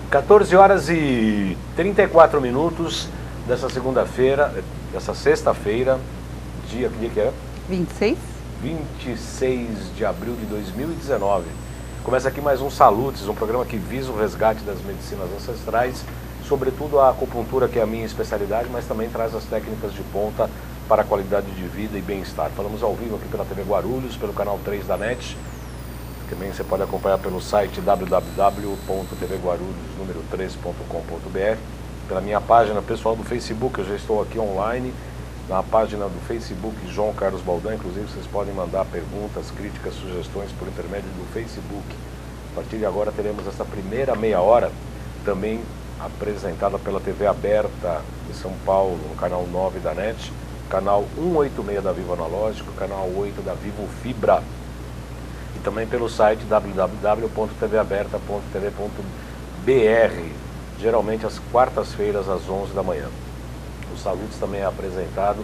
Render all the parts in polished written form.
14 horas e 34 minutos dessa segunda-feira, dessa sexta-feira, que dia que é? 26? 26 de abril de 2019. Começa aqui mais um Salutes, um programa que visa o resgate das medicinas ancestrais, sobretudo a acupuntura, que é a minha especialidade, mas também traz as técnicas de ponta para a qualidade de vida e bem-estar. Falamos ao vivo aqui pela TV Guarulhos, pelo canal 3 da NET. Também você pode acompanhar pelo site www.tvguarulhos3.com.br, pela minha página pessoal do Facebook. Eu já estou aqui online na página do Facebook João Carlos Baldan. Inclusive vocês podem mandar perguntas, críticas, sugestões por intermédio do Facebook. A partir de agora teremos essa primeira meia hora também apresentada pela TV aberta de São Paulo, no canal 9 da NET, canal 186 da Vivo Analógico, canal 8 da Vivo Fibra, e também pelo site www.tvaberta.tv.br, geralmente às quartas-feiras às 11 da manhã. O Salutes também é apresentado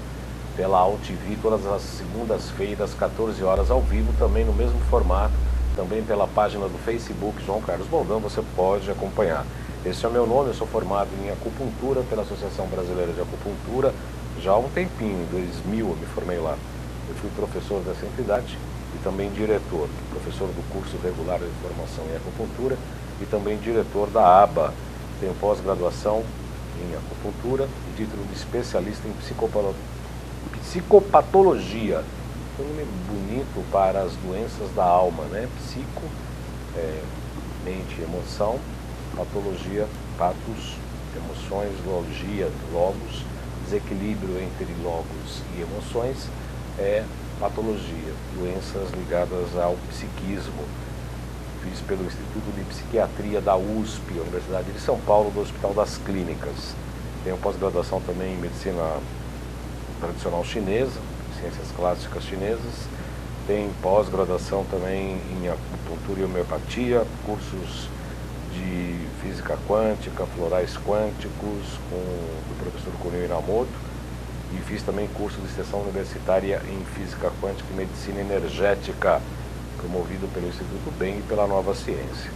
pela AltV todas as segundas-feiras, 14 horas, ao vivo, também no mesmo formato, também pela página do Facebook João Carlos Baldan, você pode acompanhar. Esse é o meu nome, eu sou formado em acupuntura pela Associação Brasileira de Acupuntura, já há um tempinho, em 2000 eu me formei lá. Eu fui professor dessa entidade e também diretor, professor do curso regular de formação em acupuntura e também diretor da ABA. Tenho pós-graduação em acupuntura e título de especialista em psicopatologia. Um nome bonito para as doenças da alma, né? Psico, mente, emoção, patologia, patos, emoções, logia, logos, desequilíbrio entre logos e emoções é patologia, doenças ligadas ao psiquismo. Fiz pelo Instituto de Psiquiatria da USP, Universidade de São Paulo, do Hospital das Clínicas. Tenho pós-graduação também em medicina tradicional chinesa, ciências clássicas chinesas. Tenho pós-graduação também em acupuntura e homeopatia, cursos de física quântica, florais quânticos, do professor Kunio Inamoto, e fiz também curso de extensão universitária em física quântica e medicina energética, promovido pelo Instituto BEM e pela Nova Ciência.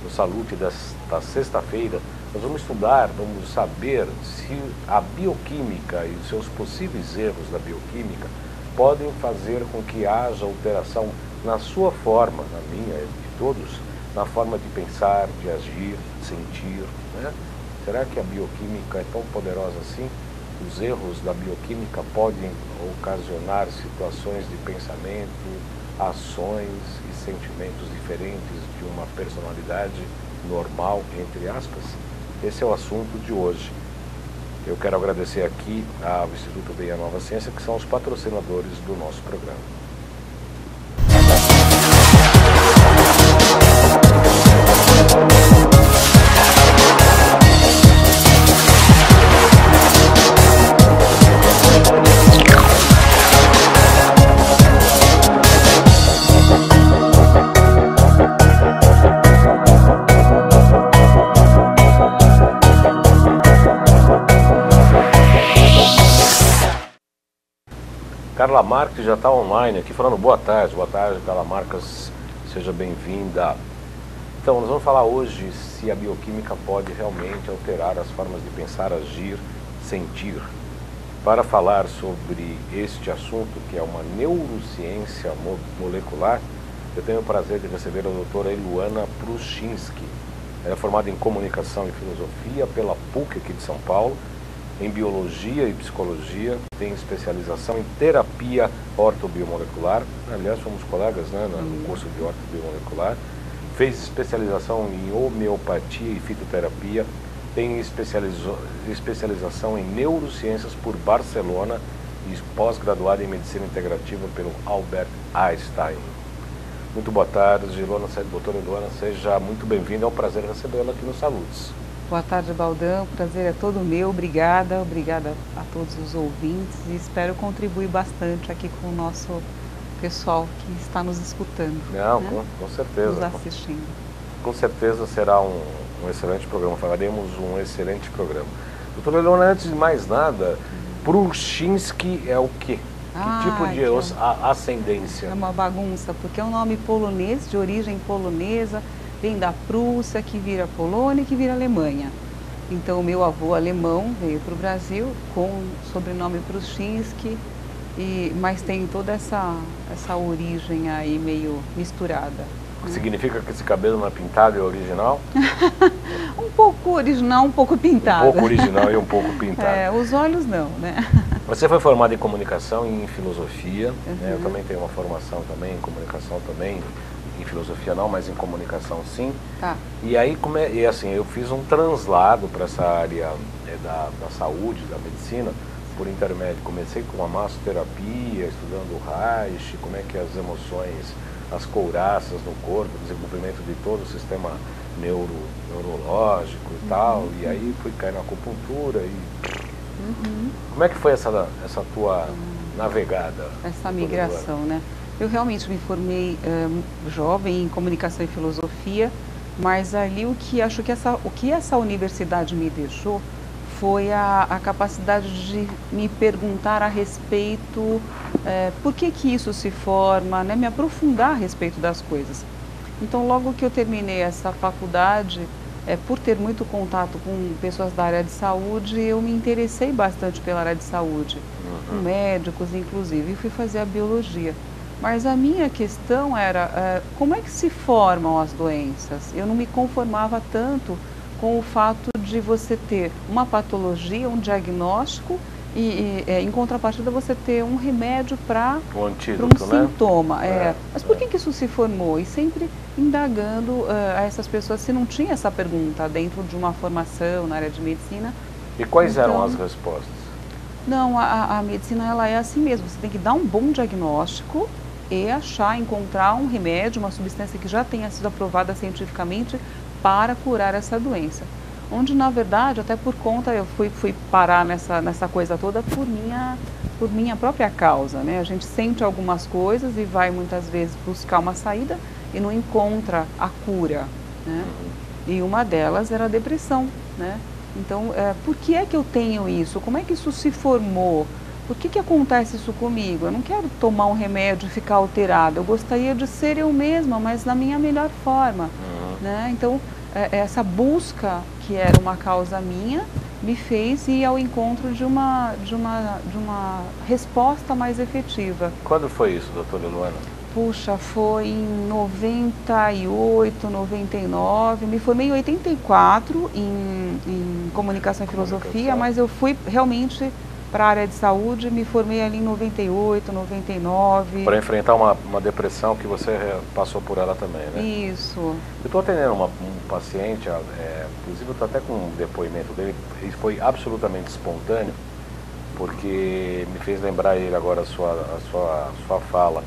No Salute desta sexta-feira, nós vamos estudar, vamos saber se a bioquímica e os seus possíveis erros da bioquímica podem fazer com que haja alteração na sua forma, na minha e de todos, na forma de pensar, de agir, de sentir, né? Será que a bioquímica é tão poderosa assim? Os erros da bioquímica podem ocasionar situações de pensamento, ações e sentimentos diferentes de uma personalidade normal, entre aspas? Esse é o assunto de hoje. Eu quero agradecer aqui ao Instituto BEM e a Nova Ciência, que são os patrocinadores do nosso programa. Carla Marques já está online aqui falando boa tarde, Carla Marques, seja bem-vinda. Então, nós vamos falar hoje se a bioquímica pode realmente alterar as formas de pensar, agir, sentir. Para falar sobre este assunto, que é uma neurociência molecular, eu tenho o prazer de receber a doutora Luana Pruszynski. Ela é formada em comunicação e filosofia pela PUC aqui de São Paulo, em biologia e psicologia, tem especialização em terapia ortobiomolecular, aliás fomos colegas, né, no curso de ortobiomolecular, fez especialização em homeopatia e fitoterapia, tem especialização em neurociências por Barcelona e pós-graduada em medicina integrativa pelo Albert Einstein. Muito boa tarde, doutora Luana, seja muito bem-vinda, é um prazer recebê-la aqui no Salutes. Boa tarde, Baldan, o prazer é todo meu, obrigada a todos os ouvintes e espero contribuir bastante aqui com o nosso pessoal que está nos escutando. Não, né? com certeza. Nos assistindo. Com certeza será um excelente programa, faremos um excelente programa. Doutora Leona, antes de mais nada, Pruszynski é o quê? Que tipo de ascendência? É uma bagunça, porque é um nome polonês, de origem polonesa, vem da Prússia, que vira Polônia, que vira Alemanha. Então, o meu avô alemão veio para o Brasil com o sobrenome Pruszczynski, mas tem toda essa origem aí meio misturada. Significa que esse cabelo não é pintado e é original? Um pouco original, um pouco pintado. Um pouco original e um pouco pintado. Os olhos não, né? Você foi formada em comunicação e em filosofia, né? Eu também tenho uma formação também em comunicação também, em filosofia não, mas em comunicação sim. Tá. E aí, assim, eu fiz um translado para essa área da saúde, da medicina, por intermédio. Comecei com a massoterapia, estudando o Reich, como é que as emoções, as couraças no corpo, desenvolvimento de todo o sistema neurológico e tal. E aí fui cair na acupuntura e... Como é que foi essa tua navegada? Essa migração, né? Eu realmente me formei jovem em comunicação e filosofia, mas ali o que essa universidade me deixou foi a capacidade de me perguntar a respeito, por que isso se forma, né? Me aprofundar a respeito das coisas. Então, logo que eu terminei essa faculdade, por ter muito contato com pessoas da área de saúde, eu me interessei bastante pela área de saúde, com médicos inclusive, e fui fazer a biologia. Mas a minha questão era, como é que se formam as doenças? Eu não me conformava tanto com o fato de você ter uma patologia, um diagnóstico, e em contrapartida você ter um remédio para um sintoma. Mas por que isso se formou? E sempre indagando a essas pessoas se não tinha essa pergunta dentro de uma formação na área de medicina. E quais eram as respostas? Não, a medicina ela é assim mesmo, você tem que dar um bom diagnóstico e encontrar um remédio, uma substância que já tenha sido aprovada cientificamente para curar essa doença. Onde, na verdade, até por conta, eu fui parar nessa coisa toda por minha própria causa, né? A gente sente algumas coisas e vai muitas vezes buscar uma saída e não encontra a cura, né? E uma delas era a depressão, né? Então, por que é que eu tenho isso? Como é que isso se formou? Por que acontece isso comigo? Eu não quero tomar um remédio e ficar alterada. Eu gostaria de ser eu mesma, mas na minha melhor forma, né? Então, essa busca, que era uma causa minha, me fez ir ao encontro de uma resposta mais efetiva. Quando foi isso, doutora Luana? Puxa, foi em 98, 99, me formei em 84 em comunicação e filosofia, mas eu fui realmente para a área de saúde, me formei ali em 98, 99. Para enfrentar uma depressão que você passou por ela também, né? Isso. Eu estou atendendo um paciente, inclusive eu estou até com um depoimento dele, ele foi absolutamente espontâneo, porque me fez lembrar ele agora a sua fala.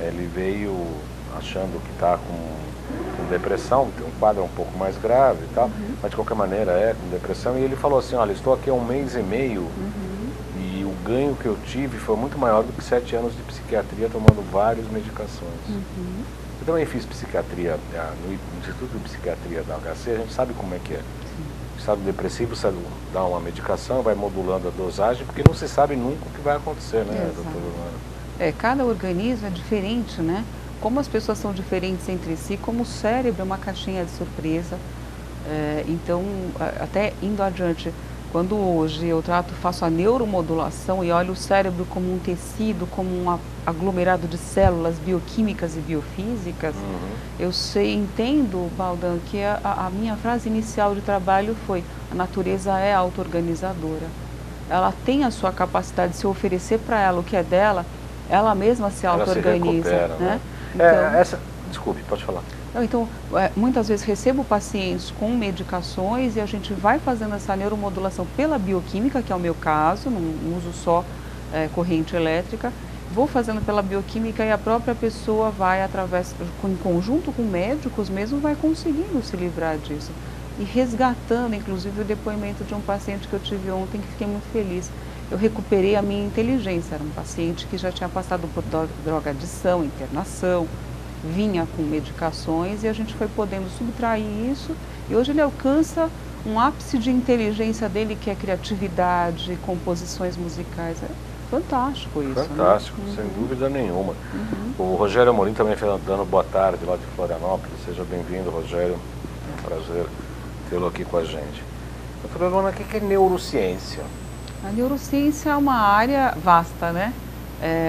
Ele veio achando que está com depressão, tem um quadro um pouco mais grave e tal, mas de qualquer maneira com depressão, e ele falou assim, olha, estou aqui há 1 mês e meio, e o ganho que eu tive foi muito maior do que 7 anos de psiquiatria tomando várias medicações. Eu também fiz psiquiatria no Instituto de Psiquiatria da HC, a gente sabe como é que é. O estado depressivo, você dá uma medicação, vai modulando a dosagem, porque não se sabe nunca o que vai acontecer, né, doutora Luana? Cada organismo é diferente, né? Como as pessoas são diferentes entre si, como o cérebro é uma caixinha de surpresa. Então, até indo adiante, quando hoje eu faço a neuromodulação e olho o cérebro como um tecido, como um aglomerado de células bioquímicas e biofísicas, eu entendo, Baldan, que a minha frase inicial de trabalho foi: a natureza é auto-organizadora. Ela tem a sua capacidade de se oferecer para ela o que é dela, ela mesma se auto-organiza, né? Então, desculpe, pode falar. Então, muitas vezes recebo pacientes com medicações e a gente vai fazendo essa neuromodulação pela bioquímica, que é o meu caso, não uso só corrente elétrica, vou fazendo pela bioquímica e a própria pessoa vai, em conjunto com médicos mesmo, vai conseguindo se livrar disso. E resgatando, inclusive, o depoimento de um paciente que eu tive ontem, que fiquei muito feliz. Eu recuperei a minha inteligência, era um paciente que já tinha passado por drogadição, internação, vinha com medicações e a gente foi podendo subtrair isso e hoje ele alcança um ápice de inteligência dele, que é criatividade, composições musicais. fantástico isso. Fantástico, né? sem dúvida nenhuma. O Rogério Amorim também dando boa tarde lá de Florianópolis. Seja bem-vindo, Rogério. É um prazer tê-lo aqui com a gente. Doutora Luana, o que é neurociência? A neurociência é uma área vasta, né?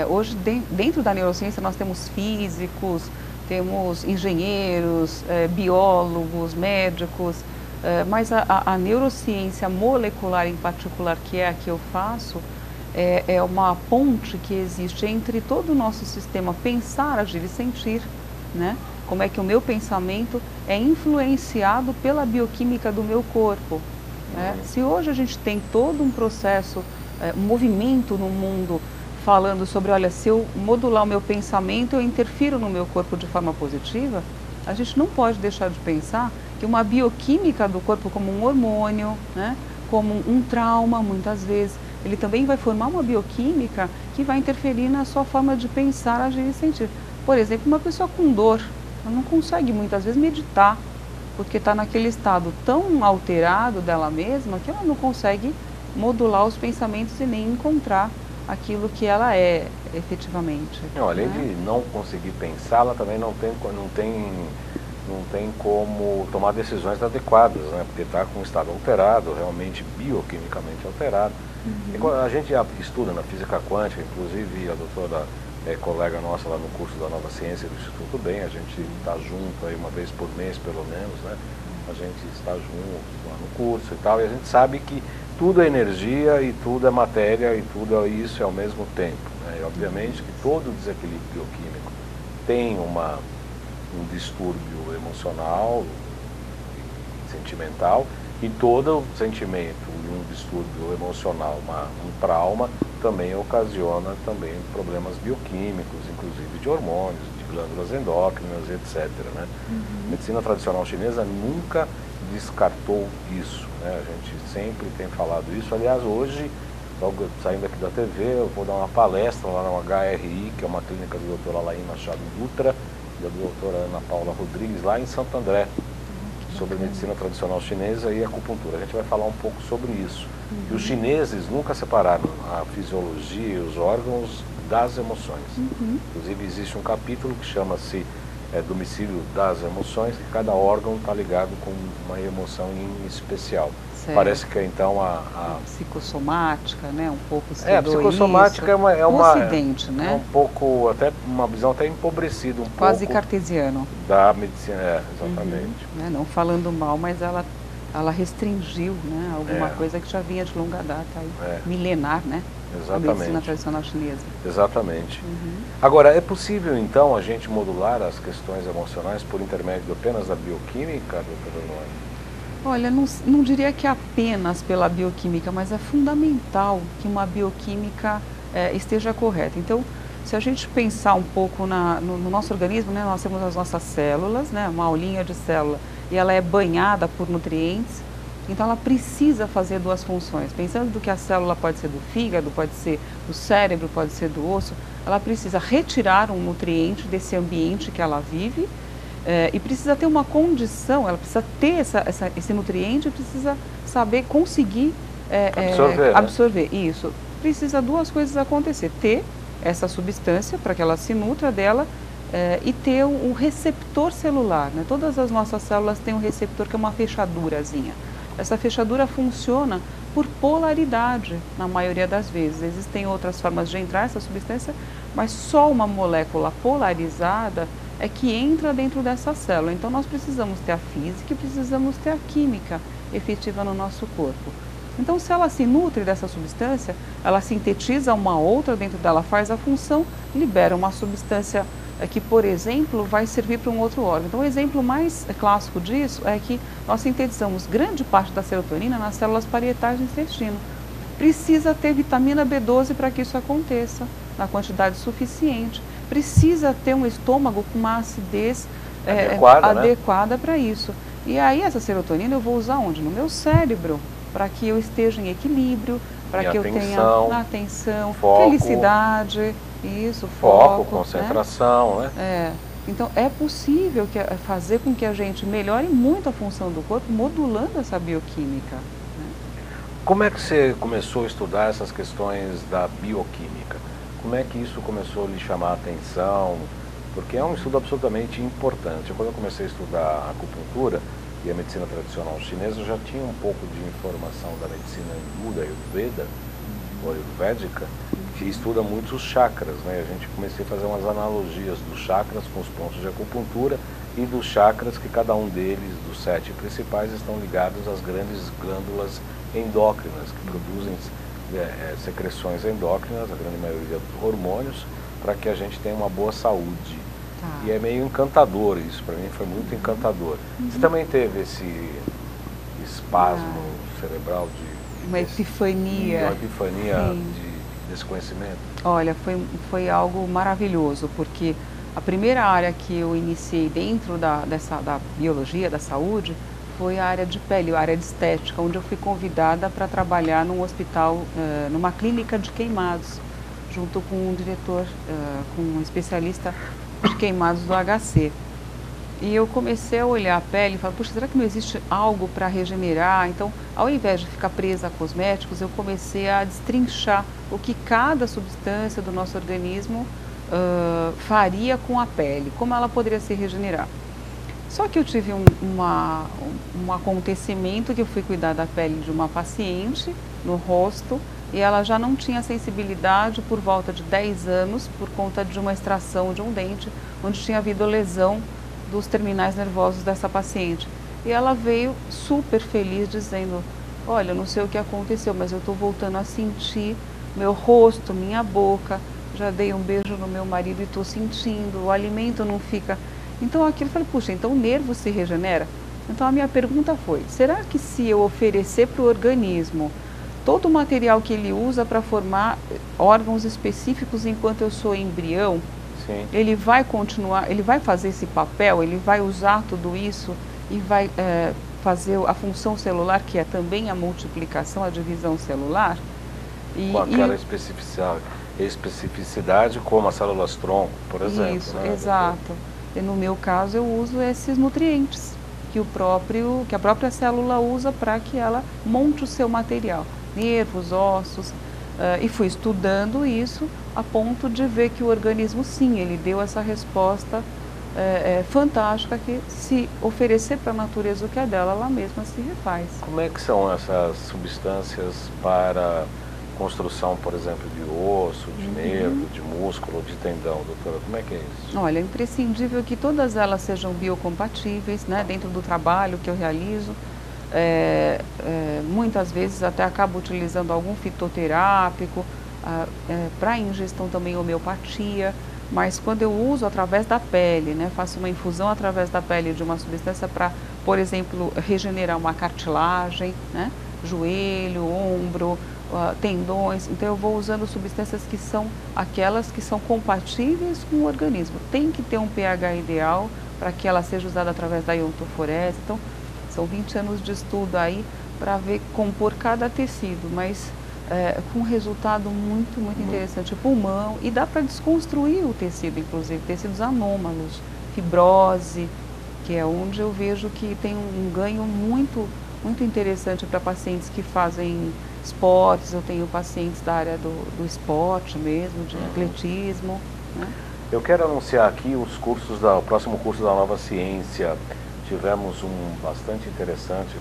Hoje, dentro da neurociência, nós temos físicos, temos engenheiros, biólogos, médicos, mas a neurociência molecular em particular, que é a que eu faço, é uma ponte que existe entre todo o nosso sistema pensar, agir e sentir, né? Como é que o meu pensamento é influenciado pela bioquímica do meu corpo, né? Se hoje a gente tem todo um processo, um movimento no mundo falando sobre, olha, se eu modular o meu pensamento, eu interfiro no meu corpo de forma positiva, a gente não pode deixar de pensar que uma bioquímica do corpo, como um hormônio, né, como um trauma, muitas vezes, ele também vai formar uma bioquímica que vai interferir na sua forma de pensar, agir e sentir. Por exemplo, uma pessoa com dor, ela não consegue muitas vezes meditar, porque está naquele estado tão alterado dela mesma que ela não consegue modular os pensamentos e nem encontrar aquilo que ela é efetivamente. Não, além de não conseguir pensar, ela também não tem como tomar decisões adequadas, né? Porque está com um estado alterado, realmente bioquimicamente alterado. E quando a gente estuda na física quântica, inclusive a doutora colega nossa lá no curso da Nova Ciência do Instituto Bem, a gente está junto aí uma vez por mês pelo menos, né? A gente está junto lá no curso e tal, e a gente sabe que tudo é energia e tudo é matéria e tudo é isso ao mesmo tempo, né? E obviamente que todo desequilíbrio bioquímico tem um distúrbio emocional e sentimental, e todo sentimento e um distúrbio emocional, um trauma, também ocasiona também problemas bioquímicos, inclusive de hormônios, de glândulas endócrinas, etc. Né? A medicina tradicional chinesa nunca descartou isso, né? A gente sempre tem falado isso. Aliás, hoje, logo saindo aqui da TV, eu vou dar uma palestra lá na HRI, que é uma clínica do Dr. Alain Machado Dutra, e da doutora Ana Paula Rodrigues, lá em Santo André, sobre medicina tradicional chinesa e acupuntura. A gente vai falar um pouco sobre isso. E os chineses nunca separaram a fisiologia e os órgãos das emoções. Inclusive existe um capítulo que chama-se Domicílio das Emoções, que cada órgão está ligado com uma emoção em especial. Certo. Parece que então a psicossomática, né, um pouco a psicossomática isso. é uma Ocidente, né? É um pouco, até uma visão até empobrecida, quase cartesiano da medicina, exatamente. Não falando mal, mas ela restringiu, né, alguma coisa que já vinha de longa data, aí, milenar, né? Exatamente. A medicina tradicional chinesa. Exatamente. Agora, é possível então a gente modular as questões emocionais por intermédio apenas da bioquímica, doutora Luana? Olha, não diria que apenas pela bioquímica, mas é fundamental que uma bioquímica esteja correta. Então, se a gente pensar um pouco no nosso organismo, né, nós temos as nossas células, né, uma aulinha de célula, e ela é banhada por nutrientes, então ela precisa fazer duas funções. Pensando que a célula pode ser do fígado, pode ser do cérebro, pode ser do osso, ela precisa retirar um nutriente desse ambiente que ela vive, e precisa ter uma condição, ela precisa ter esse nutriente, precisa saber conseguir absorver. Isso. Precisa duas coisas acontecer: ter essa substância para que ela se nutra dela e ter um receptor celular, né? Todas as nossas células têm um receptor que é uma fechadurazinha. Essa fechadura funciona por polaridade, na maioria das vezes. Existem outras formas de entrar essa substância, mas só uma molécula polarizada é que entra dentro dessa célula. Então nós precisamos ter a física e precisamos ter a química efetiva no nosso corpo. Então, se ela se nutre dessa substância, ela sintetiza uma outra dentro dela, faz a função, libera uma substância que, por exemplo, vai servir para um outro órgão. Então, o exemplo mais clássico disso é que nós sintetizamos grande parte da serotonina nas células parietais do intestino. Precisa ter vitamina B12 para que isso aconteça, na quantidade suficiente. Precisa ter um estômago com uma acidez adequada para isso. E aí, essa serotonina eu vou usar onde? No meu cérebro, para que eu esteja em equilíbrio, para que eu tenha atenção, foco, felicidade, foco, concentração, né? Então, é possível fazer com que a gente melhore muito a função do corpo, modulando essa bioquímica. Né? Como é que você começou a estudar essas questões da bioquímica? Como é que isso começou a lhe chamar a atenção? Porque é um estudo absolutamente importante. Quando eu comecei a estudar acupuntura e a medicina tradicional chinesa, eu já tinha um pouco de informação da medicina hindu, da Ayurveda, ou ayurvédica, que estuda muito os chakras, né? A gente comecei a fazer umas analogias dos chakras com os pontos de acupuntura e dos chakras que cada um deles, dos 7 principais, estão ligados às grandes glândulas endócrinas, que produzem secreções endócrinas, a grande maioria dos hormônios, para que a gente tenha uma boa saúde. Tá. E é meio encantador isso, para mim foi muito encantador. Você também teve esse espasmo cerebral uma epifania. Uma epifania desse conhecimento? Olha, foi algo maravilhoso, porque a primeira área que eu iniciei dentro da biologia, da saúde, foi a área de pele, a área de estética, onde eu fui convidada para trabalhar num hospital, numa clínica de queimados, junto com um diretor, com um especialista de queimados do HC. E eu comecei a olhar a pele e falar, puxa, será que não existe algo para regenerar? Então, ao invés de ficar presa a cosméticos, eu comecei a destrinchar o que cada substância do nosso organismo faria com a pele, como ela poderia se regenerar. Só que eu tive um acontecimento que eu fui cuidar da pele de uma paciente no rosto e ela já não tinha sensibilidade por volta de 10 anos por conta de uma extração de um dente, onde tinha havido lesão dos terminais nervosos dessa paciente. E ela veio super feliz dizendo, olha, eu não sei o que aconteceu, mas eu estou voltando a sentir meu rosto, minha boca, já dei um beijo no meu marido e estou sentindo, o alimento não fica... Então aquilo eu falei, puxa, então o nervo se regenera? Então a minha pergunta foi, será que se eu oferecer para o organismo todo o material que ele usa para formar órgãos específicos enquanto eu sou embrião, sim, ele vai continuar, ele vai fazer esse papel, ele vai usar tudo isso e vai fazer a função celular, que é também a multiplicação, a divisão celular? Com aquela especificidade como as células-tronco, por exemplo. Isso, né? Exato. E no meu caso eu uso esses nutrientes que a própria célula usa para que ela monte o seu material, nervos, ossos, e fui estudando isso a ponto de ver que o organismo, sim, ele deu essa resposta fantástica, que se oferecer para a natureza o que é dela, ela mesma se refaz. Como é que são essas substâncias para construção, por exemplo, de osso, de nervo, de músculo, de tendão, doutora? Como é que é isso? Olha, é imprescindível que todas elas sejam biocompatíveis, né, dentro do trabalho que eu realizo. Muitas vezes até acabo utilizando algum fitoterápico, para ingestão também homeopatia, mas quando eu uso através da pele, né, faço uma infusão através da pele de uma substância para, por exemplo, regenerar uma cartilagem, né, joelho, ombro, tendões, então eu vou usando substâncias que são aquelas que são compatíveis com o organismo. Tem que ter um pH ideal para que ela seja usada através da iontoforese. Então, são 20 anos de estudo aí para ver compor cada tecido, mas com um resultado muito, muito interessante. O pulmão, e dá para desconstruir o tecido, inclusive, tecidos anômalos, fibrose, que é onde eu vejo que tem um ganho muito, muito interessante para pacientes que fazem esportes. Eu tenho pacientes da área do esporte mesmo, de atletismo, né? Eu quero anunciar aqui os cursos o próximo curso da Nova Ciência. Tivemos um bastante interessante,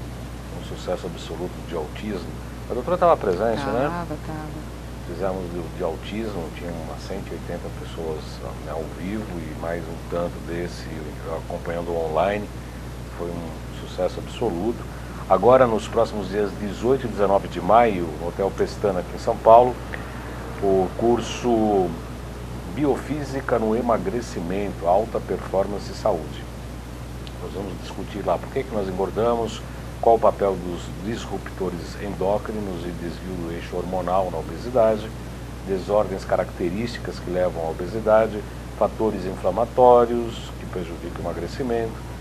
um sucesso absoluto de autismo. A doutora estava presente, né? Estava. Fizemos de autismo, tinha umas 180 pessoas ao vivo e mais um tanto desse acompanhando online. Foi um sucesso absoluto. Agora, nos próximos dias 18 e 19 de maio, no Hotel Pestana, aqui em São Paulo, o curso Biofísica no Emagrecimento, Alta Performance e Saúde. Nós vamos discutir lá por que nós engordamos, qual o papel dos disruptores endócrinos e desvio do eixo hormonal na obesidade, desordens características que levam à obesidade, fatores inflamatórios que prejudicam o emagrecimento,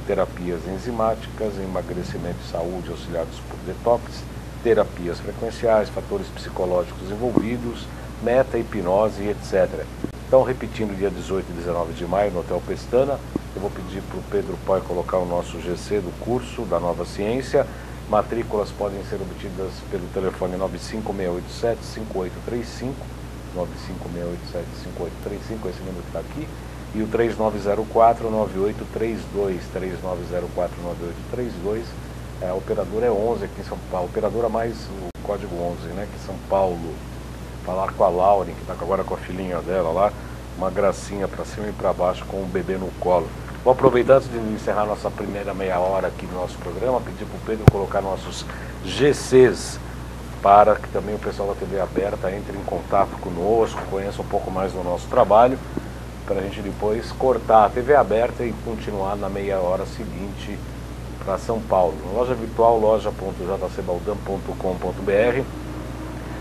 terapias enzimáticas, emagrecimento e saúde auxiliados por detox, terapias frequenciais, fatores psicológicos envolvidos, meta-hipnose, etc. Então, repetindo, dia 18 e 19 de maio, no Hotel Pestana, eu vou pedir para o Pedro Poi colocar o nosso GC do curso da Nova Ciência Matrículas podem ser obtidas pelo telefone 95687-5835, 95687-5835, esse número que está aqui, e o 3904-9832, 3904-9832, a operadora é 11 aqui em São Paulo, a operadora mais o código 11, né, aqui em São Paulo. Falar com a Lauren, que está agora com a filhinha dela lá, uma gracinha para cima e para baixo com o bebê no colo. Vou aproveitar antes de encerrar nossa primeira meia hora aqui do nosso programa, pedir para o Pedro colocar nossos GCs para que também o pessoal da TV aberta entre em contato conosco, conheça um pouco mais do nosso trabalho, para a gente depois cortar a TV aberta e continuar na meia hora seguinte para São Paulo. Loja virtual, loja.jcbaldan.com.br.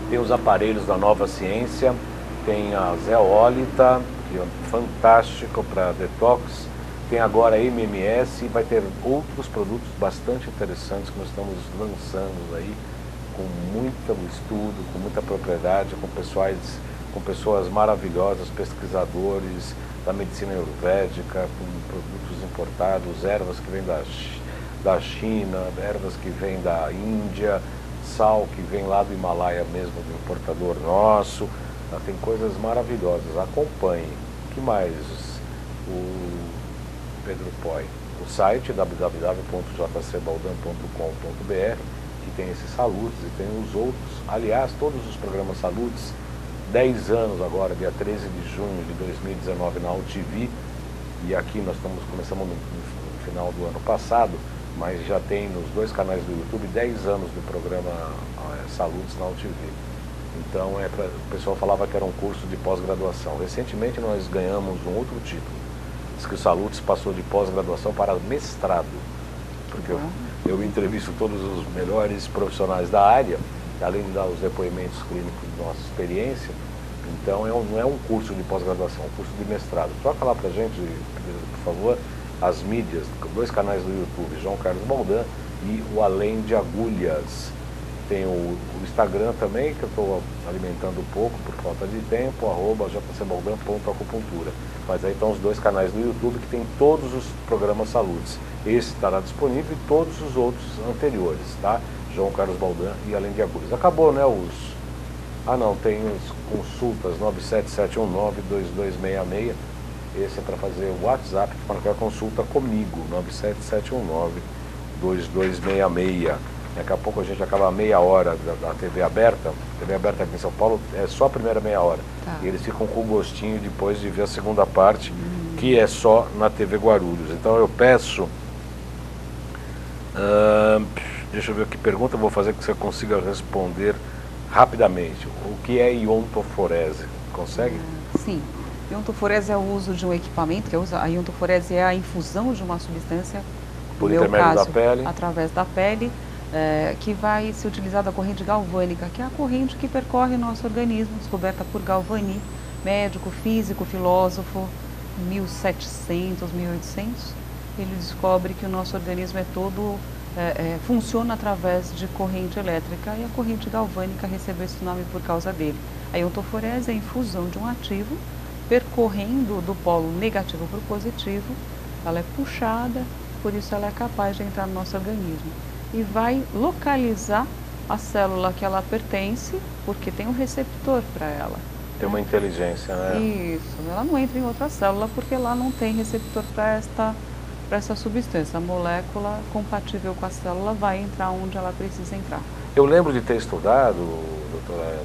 Tem os aparelhos da Nova Ciência, tem a zeólita, que é fantástico para detox. Tem agora a MMS e vai ter outros produtos bastante interessantes que nós estamos lançando aí, com muito estudo, com muita propriedade, com pessoas maravilhosas, pesquisadores da medicina ayurvédica, com produtos importados, ervas que vêm da China, ervas que vêm da Índia, sal que vem lá do Himalaia mesmo, do importador nosso. Tem coisas maravilhosas. Acompanhe. O que mais? O Pedro Poi. O site www.jcbaldan.com.br, que tem esses saludos e tem os outros. Aliás, todos os programas saludos, 10 anos agora, dia 13 de junho de 2019 na UTV, e aqui nós começamos no final do ano passado, mas já tem nos 2 canais do YouTube 10 anos do programa Saludos na UTV. Então, o pessoal falava que era um curso de pós-graduação. Recentemente nós ganhamos um outro título. Diz que o Saludos passou de pós-graduação para mestrado, porque eu entrevisto todos os melhores profissionais da área, além de dar os depoimentos clínicos de nossa experiência. Então não é um curso de pós-graduação, é um curso de mestrado. Troca lá pra gente, por favor, as mídias, 2 canais do YouTube, João Carlos Baldan e o Além de Agulhas. Tem o Instagram também, que eu estou alimentando um pouco por falta de tempo, @jcbaldan.acupuntura. Mas aí estão os 2 canais do YouTube que tem todos os programas saludes. Esse estará disponível e todos os outros anteriores, tá? João Carlos Baldan e Além de Agulhas. Acabou, né, não, tem os consultas 97719-2266. Esse é para fazer o WhatsApp, para qualquer consulta comigo, 97719-2266. Daqui a pouco a gente acaba a meia hora da TV aberta. A TV aberta aqui em São Paulo é só a primeira meia hora. Tá. E eles ficam com o gostinho depois de ver a segunda parte, que é só na TV Guarulhos. Então eu peço... deixa eu ver que pergunta eu vou fazer que você consiga responder rapidamente. O que é iontoforese? Consegue? Sim. Iontoforese é o uso de um equipamento, a iontoforese é a infusão de uma substância, por intermédio da pele, através da pele, que vai ser utilizada a corrente galvânica, que é a corrente que percorre nosso organismo, descoberta por Galvani, médico, físico, filósofo, 1700, 1800. Ele descobre que o nosso organismo é todo, funciona através de corrente elétrica, e a corrente galvânica recebeu esse nome por causa dele. A iontoforese é a infusão de um ativo percorrendo do polo negativo para o positivo. Ela é puxada, por isso ela é capaz de entrar no nosso organismo e vai localizar a célula que ela pertence, porque tem um receptor para ela. Tem uma inteligência, né? Isso, ela não entra em outra célula porque lá não tem receptor para essa substância. A molécula compatível com a célula vai entrar onde ela precisa entrar. Eu lembro de ter estudado, doutora,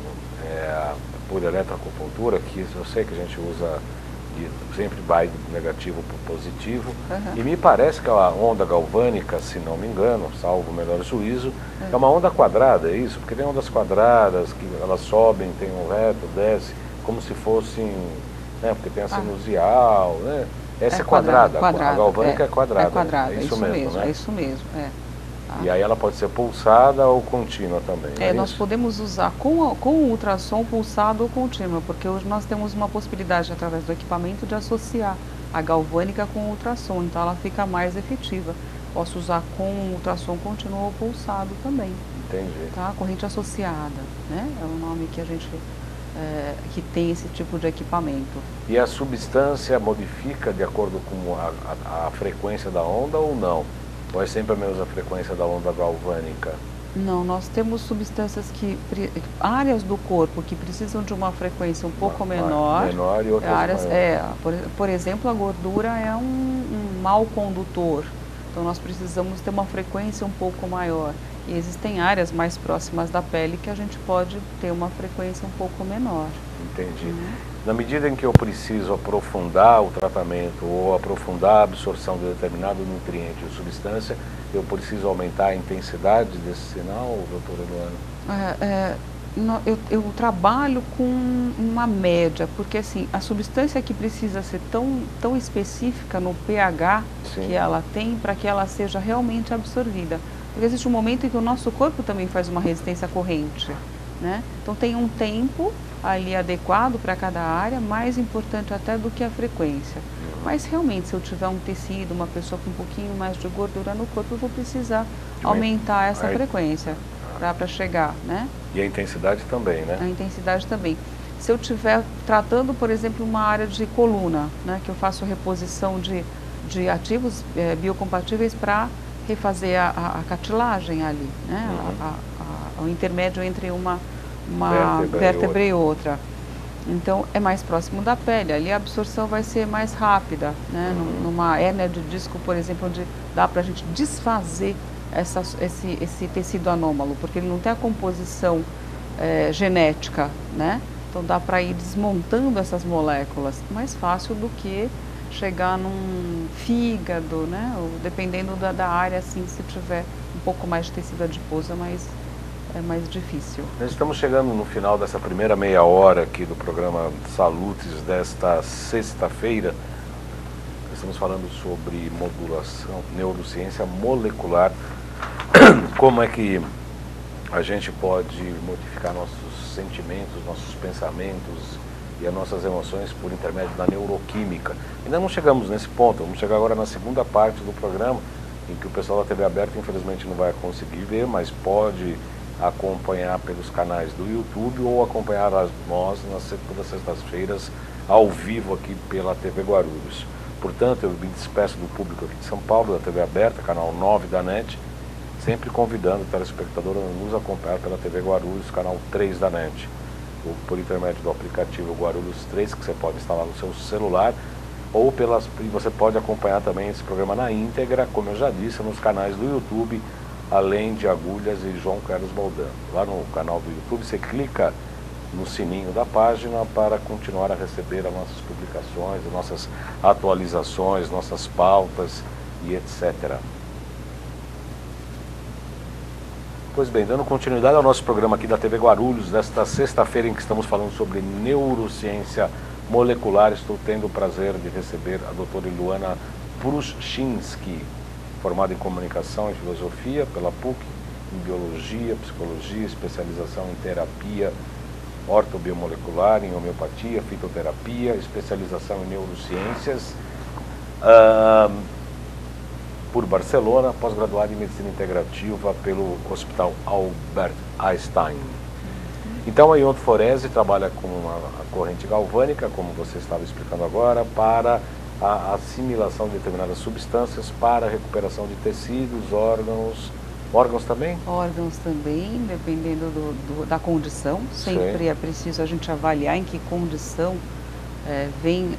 por eletroacupuntura, que eu sei que a gente usa sempre vai do negativo para o positivo, e me parece que a onda galvânica, se não me engano, salvo o melhor juízo, é uma onda quadrada, é isso? Porque tem ondas quadradas, que elas sobem, tem um reto, desce, como se fossem, né, porque tem a sinusial, né? Essa é quadrada, a galvânica é quadrada. É quadrada, é isso mesmo, né? É isso mesmo, E aí ela pode ser pulsada ou contínua também. Nós podemos usar com o ultrassom pulsado ou contínua, porque hoje nós temos uma possibilidade, através do equipamento, de associar a galvânica com o ultrassom, então ela fica mais efetiva. Posso usar com ultrassom contínuo ou pulsado também. Entendi. Tá? Corrente associada, né? É o nome que a gente que tem esse tipo de equipamento. E a substância modifica de acordo com a frequência da onda ou não? Ou é sempre a mesma frequência da onda galvânica? Não, nós temos substâncias áreas do corpo que precisam de uma frequência um pouco menor. Menor e outras áreas, maiores. por exemplo, a gordura é um mau condutor. Então nós precisamos ter uma frequência um pouco maior. E existem áreas mais próximas da pele que a gente pode ter uma frequência um pouco menor. Entendi. Na medida em que eu preciso aprofundar o tratamento ou aprofundar a absorção de determinado nutriente ou substância, eu preciso aumentar a intensidade desse sinal, doutora Luana? Eu trabalho com uma média, porque assim, a substância que precisa ser tão específica no pH Sim. que ela tem para que ela seja realmente absorvida. Porque existe um momento em que o nosso corpo também faz uma resistência à corrente, né? Então tem um tempo ali adequado para cada área, mais importante até do que a frequência. Mas realmente, se eu tiver um tecido, uma pessoa com um pouquinho mais de gordura no corpo, eu vou precisar aumentar essa frequência para chegar, né? E a intensidade também, né? A intensidade também. Se eu estiver tratando, por exemplo, uma área de coluna, né, que eu faço reposição de ativos biocompatíveis para refazer a cartilagem ali, né? O intermédio entre uma vértebra e outra. Então, é mais próximo da pele, ali a absorção vai ser mais rápida, né? Numa hérnia de disco, por exemplo, onde dá para a gente desfazer esse tecido anômalo, porque ele não tem a composição genética, né? Então, dá para ir desmontando essas moléculas mais fácil do que chegar num fígado, né? Ou, dependendo da área, assim, se tiver um pouco mais de tecido adiposo, é mais difícil. Nós estamos chegando no final dessa primeira meia hora aqui do programa Salutes desta sexta-feira. Estamos falando sobre modulação, neurociência molecular. Como é que a gente pode modificar nossos sentimentos, nossos pensamentos e as nossas emoções por intermédio da neuroquímica. Ainda não chegamos nesse ponto, vamos chegar agora na segunda parte do programa, em que o pessoal da TV aberta infelizmente não vai conseguir ver, mas pode acompanhar pelos canais do YouTube ou acompanhar nós todas as sextas-feiras ao vivo aqui pela TV Guarulhos. Portanto, eu me despeço do público aqui de São Paulo, da TV aberta, canal 9 da NET, sempre convidando o telespectador a nos acompanhar pela TV Guarulhos, canal 3 da NET, ou por intermédio do aplicativo Guarulhos 3, que você pode instalar no seu celular, ou você pode acompanhar também esse programa na íntegra, como eu já disse, nos canais do YouTube, Além de Agulhas e João Carlos Baldan. Lá no canal do YouTube você clica no sininho da página para continuar a receber as nossas publicações, as nossas atualizações, nossas pautas e etc. Pois bem, dando continuidade ao nosso programa aqui da TV Guarulhos, desta sexta-feira em que estamos falando sobre neurociência molecular, estou tendo o prazer de receber a doutora Luana Pruszczynski, formada em Comunicação e Filosofia pela PUC, em Biologia, Psicologia, especialização em Terapia Ortobiomolecular, em Homeopatia, Fitoterapia, especialização em Neurociências, por Barcelona, pós-graduada em Medicina Integrativa pelo Hospital Albert Einstein. Então a iontoforese trabalha com a corrente galvânica, como você estava explicando agora, para a assimilação de determinadas substâncias, para a recuperação de tecidos, órgãos também? Órgãos também, dependendo da condição. Sempre é preciso a gente avaliar em que condição vem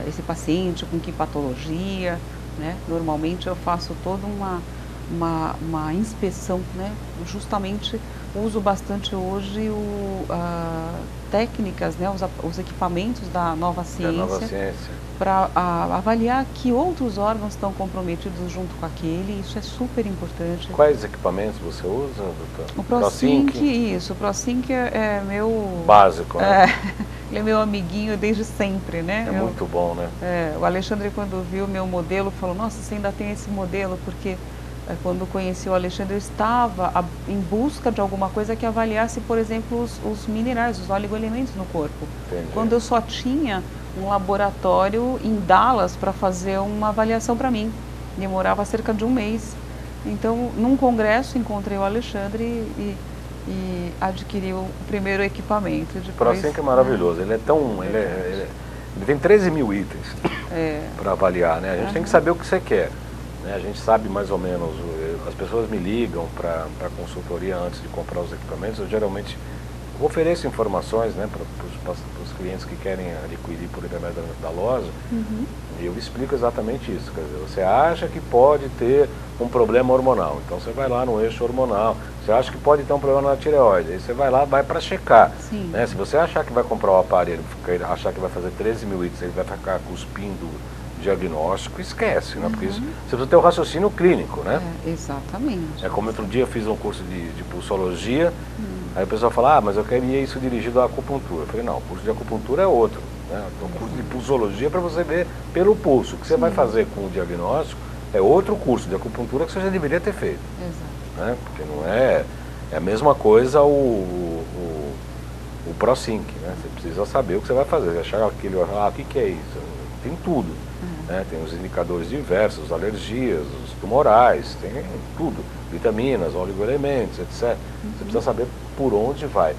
esse paciente, com que patologia, né? Normalmente eu faço toda uma inspeção, né? Justamente uso bastante hoje técnicas, né? Os equipamentos da nova ciência. Para avaliar que outros órgãos estão comprometidos junto com aquele, isso é super importante. Quais equipamentos você usa, doutor? O ProSync, isso, o ProSync é meu... Básico, né? Ele é meu amiguinho desde sempre, né? Muito bom, né? O Alexandre, quando viu o meu modelo, falou, nossa, você ainda tem esse modelo, porque quando conheci o Alexandre, eu estava em busca de alguma coisa que avaliasse, por exemplo, os minerais, os oligoelementos no corpo. Entendi. Quando eu só tinha um laboratório em Dallas para fazer uma avaliação para mim. Demorava cerca de um mês. Então, num congresso, encontrei o Alexandre e adquiri o primeiro equipamento. O ProSync é maravilhoso. Ele é tão... Ele tem 13 mil itens para avaliar, né? A gente tem que saber o que você quer. né? A gente sabe mais ou menos, as pessoas me ligam para consultoria antes de comprar os equipamentos. Eu geralmente ofereço informações, né, para os clientes que querem adquirir por intermédio da loja. E eu explico exatamente isso. Quer dizer, você acha que pode ter um problema hormonal, então você vai lá no eixo hormonal. Você acha que pode ter um problema na tireoide, aí você vai lá, vai para checar. Né? Se você achar que vai comprar o aparelho, achar que vai fazer 13 mil itens, ele vai ficar cuspindo diagnóstico, esquece, né? Porque isso, você precisa ter o raciocínio clínico, né? Exatamente. É como outro dia eu fiz um curso de pulsologia, aí o pessoal fala, mas eu queria isso dirigido à acupuntura. Eu falei, não, o curso de acupuntura é outro, né? O curso de pulsologia é para você ver pelo pulso. O que você vai fazer com o diagnóstico é outro curso de acupuntura que você já deveria ter feito. Né? Porque não é a mesma coisa o ProSync, né? Você precisa saber o que você vai fazer. Você achar aquele, o que é isso? Tem tudo. Né? Tem os indicadores diversos, alergias, os tumorais, tem tudo, vitaminas, oligoelementos, etc. Você precisa saber por onde vai.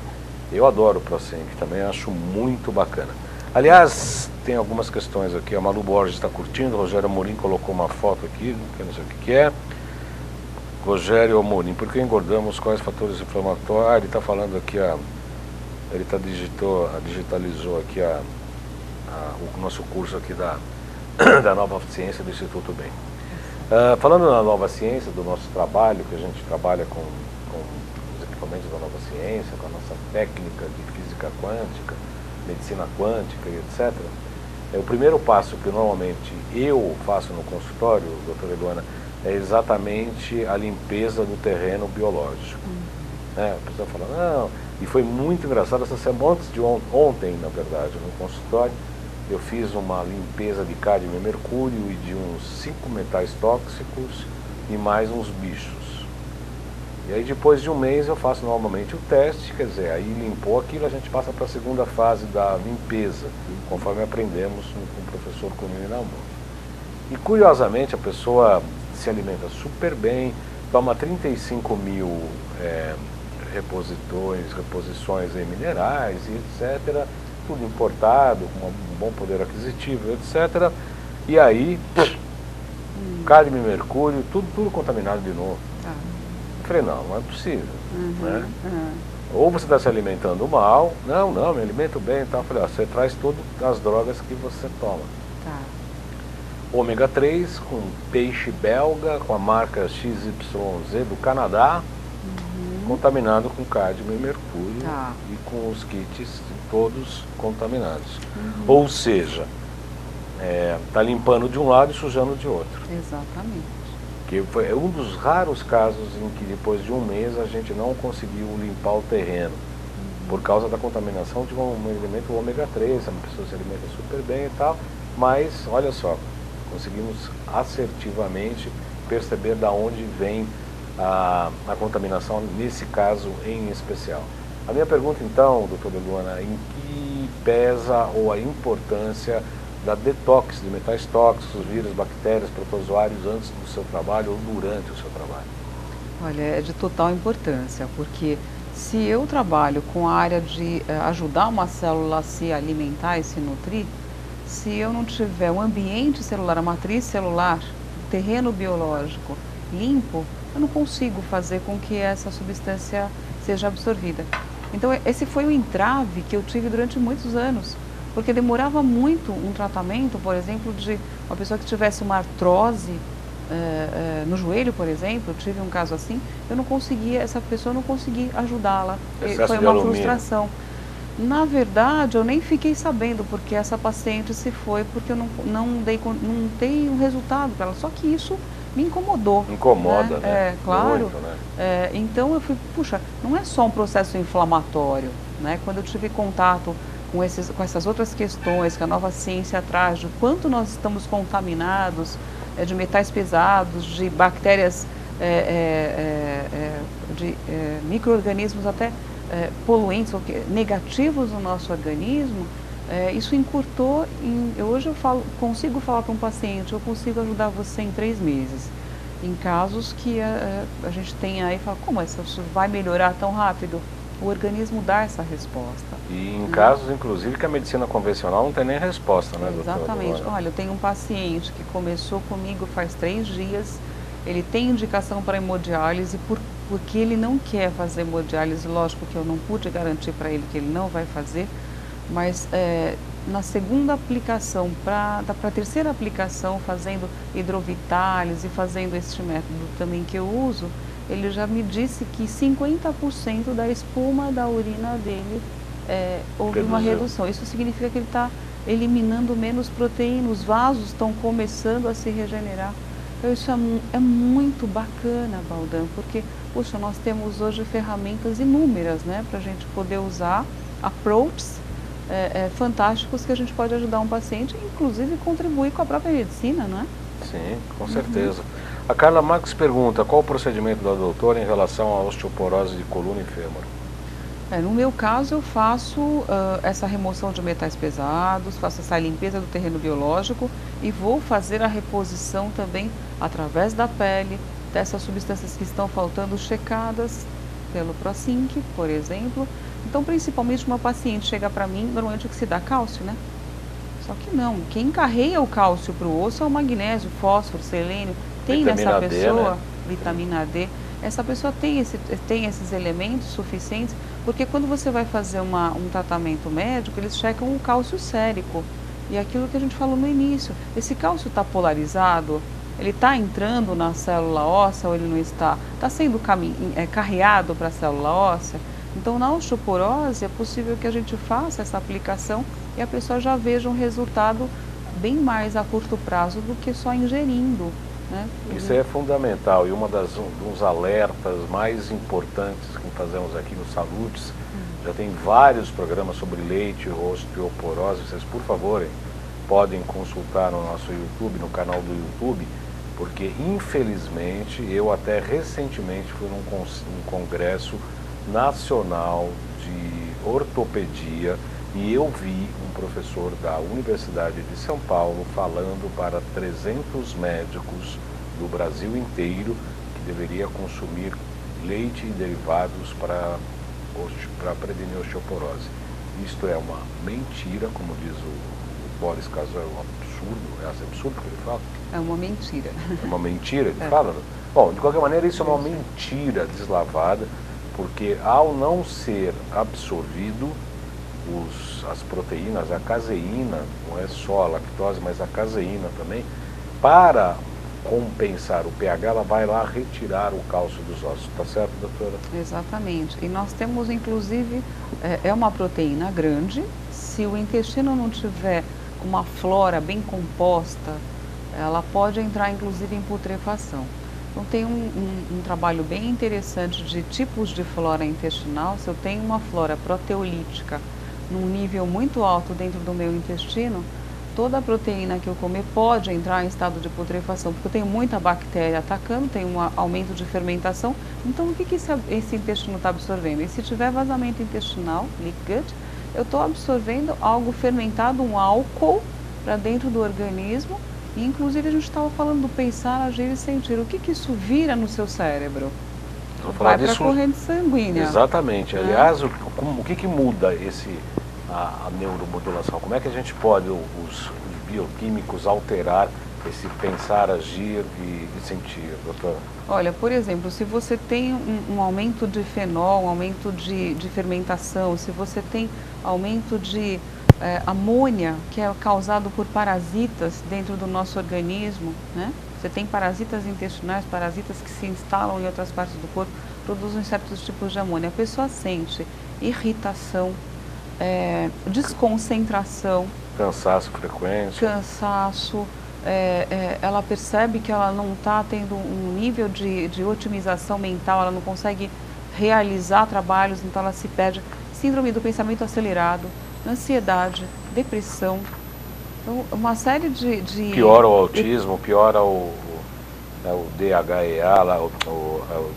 Eu adoro o ProSync, também acho muito bacana. Aliás, tem algumas questões aqui, a Malu Borges está curtindo, o Rogério Amorim colocou uma foto aqui, que eu não sei o que é. Rogério Amorim, por que engordamos, quais fatores inflamatórios? Ele está falando aqui, ele digitalizou aqui o nosso curso aqui da Nova Ciência do Instituto Bem. Falando na Nova Ciência, do nosso trabalho, que a gente trabalha com os equipamentos da Nova Ciência, com a nossa técnica de física quântica, medicina quântica e etc. O primeiro passo que normalmente eu faço no consultório, doutora Eluana, é exatamente a limpeza do terreno biológico. A pessoa fala, não, e foi muito engraçado essa semana, antes de ontem, na verdade, no consultório, eu fiz uma limpeza de cádmio e mercúrio e de uns 5 metais tóxicos e mais uns bichos. E aí depois de um mês eu faço normalmente o teste, quer dizer, aí limpou aquilo, a gente passa para a segunda fase da limpeza, conforme aprendemos com o professor Cunha Namor. E curiosamente a pessoa se alimenta super bem, toma 35 mil reposições em minerais e etc., tudo importado, com um bom poder aquisitivo, etc. E aí, cádmio e mercúrio, tudo contaminado de novo. Eu falei, não é possível. Né? Ou você está se alimentando mal, não, me alimento bem e tal. Eu falei, você traz todas as drogas que você toma. Ômega 3 com peixe belga, com a marca XYZ do Canadá, contaminado com cádmio e mercúrio e com os kits todos contaminados. Ou seja, está limpando de um lado e sujando de outro. Exatamente. Que foi um dos raros casos em que depois de um mês a gente não conseguiu limpar o terreno por causa da contaminação de um elemento ômega 3, a pessoa se alimenta super bem e tal, mas olha só, conseguimos assertivamente perceber da onde vem a contaminação, nesse caso em especial. A minha pergunta então, doutora Luana, em que pesa ou a importância da detox de metais tóxicos, vírus, bactérias, protozoários antes do seu trabalho ou durante o seu trabalho? Olha, é de total importância, porque se eu trabalho com a área de ajudar uma célula a se alimentar e se nutrir, se eu não tiver um ambiente celular, a matriz celular, o terreno biológico limpo, eu não consigo fazer com que essa substância seja absorvida. Então esse foi o entrave que eu tive durante muitos anos, porque demorava muito um tratamento, por exemplo, de uma pessoa que tivesse uma artrose no joelho, por exemplo, eu tive um caso assim, eu não conseguia, essa pessoa, eu não consegui ajudá-la, foi uma frustração. Na verdade, eu nem fiquei sabendo porque essa paciente se foi, porque eu não dei um resultado para ela, só que isso me incomodou. Incomoda, né? Claro. Muito, né? Então eu fui, puxa, não é só um processo inflamatório, né? Quando eu tive contato com essas outras questões que a Nova Ciência traz, de quanto nós estamos contaminados de metais pesados, de bactérias, de micro-organismos até poluentes, negativos no nosso organismo, isso encurtou. Hoje eu consigo falar para um paciente, eu consigo ajudar você em 3 meses. Em casos que a gente tem aí, fala, como isso vai melhorar tão rápido? o organismo dá essa resposta. E em casos, inclusive, que a medicina convencional não tem nem resposta, né, doutora? Exatamente. Olha, eu tenho um paciente que começou comigo faz 3 dias, ele tem indicação para hemodiálise porque ele não quer fazer hemodiálise, lógico que eu não pude garantir para ele que ele não vai fazer, mas na segunda aplicação, para a terceira aplicação, fazendo hidrovitálise, fazendo este método também que eu uso, ele já me disse que 50% da espuma da urina dele houve uma redução. Isso significa que ele está eliminando menos proteína, os vasos estão começando a se regenerar. Então, isso é muito bacana, Baldan, porque, puxa, nós temos hoje ferramentas inúmeras, né, para a gente poder usar, approaches fantásticos que a gente pode ajudar um paciente e, inclusive, contribuir com a própria medicina, não é? Sim, com certeza. A Carla Max pergunta, qual o procedimento da doutora em relação à osteoporose de coluna e fêmur? No meu caso, eu faço essa remoção de metais pesados, faço essa limpeza do terreno biológico e vou fazer a reposição também através da pele dessas substâncias que estão faltando checadas pelo ProSync, por exemplo. Então, principalmente uma paciente chega para mim, normalmente o que se dá cálcio, né? Só que não, quem carrega o cálcio para o osso é o magnésio, fósforo, selênio, tem nessa pessoa, né? Vitamina D. Essa pessoa tem esses elementos suficientes, porque quando você vai fazer um tratamento médico, eles checam o cálcio sérico. E aquilo que a gente falou no início, esse cálcio está polarizado, ele está entrando na célula óssea ou ele não está? Está sendo carreado para a célula óssea? Então, na osteoporose, é possível que a gente faça essa aplicação e a pessoa já veja um resultado bem mais a curto prazo do que só ingerindo. Né? Isso é fundamental e dos alertas mais importantes que fazemos aqui no Salutes, já tem vários programas sobre leite e osteoporose, vocês por favor podem consultar no nosso YouTube, no canal do YouTube, porque infelizmente eu até recentemente fui num congresso nacional de ortopedia e eu vi um professor da Universidade de São Paulo falando para 300 médicos do Brasil inteiro que deveria consumir leite e derivados para prevenir osteoporose. Isto é uma mentira, como diz o Boris Casoy, um absurdo, é absurdo que ele fala? É uma mentira. É uma mentira, ele fala? Bom, de qualquer maneira, isso é uma mentira deslavada, porque ao não ser absorvido, as proteínas, a caseína, não é só a lactose, mas a caseína também, para compensar o pH, ela vai lá retirar o cálcio dos ossos, tá certo, doutora? Exatamente, e nós temos inclusive, é uma proteína grande, se o intestino não tiver uma flora bem composta, ela pode entrar inclusive em putrefação. Então tem um trabalho bem interessante de tipos de flora intestinal. Se eu tenho uma flora proteolítica num nível muito alto dentro do meu intestino, toda a proteína que eu comer pode entrar em estado de putrefação, porque eu tenho muita bactéria atacando, tem um aumento de fermentação. Então o que esse intestino está absorvendo? E se tiver vazamento intestinal, leak gut, eu estou absorvendo algo fermentado, um álcool, para dentro do organismo. E, inclusive, a gente estava falando do pensar, agir e sentir. O que isso vira no seu cérebro? Vai para a corrente sanguínea. Exatamente. Aliás, o que muda a neuromodulação? Como é que a gente pode, os bioquímicos, alterar esse pensar, agir e sentir, doutora? Olha, por exemplo, se você tem um aumento de fenol, um aumento de fermentação, se você tem aumento de amônia, que é causado por parasitas dentro do nosso organismo, né? Você tem parasitas intestinais, parasitas que se instalam em outras partes do corpo, produzem certos tipos de amônia. A pessoa sente irritação, desconcentração, cansaço frequente, ela percebe que ela não está tendo um nível de otimização mental, ela não consegue realizar trabalhos, então ela se perde. Síndrome do pensamento acelerado, ansiedade, depressão, então, uma série de... Piora o autismo, piora o DHEA, lá,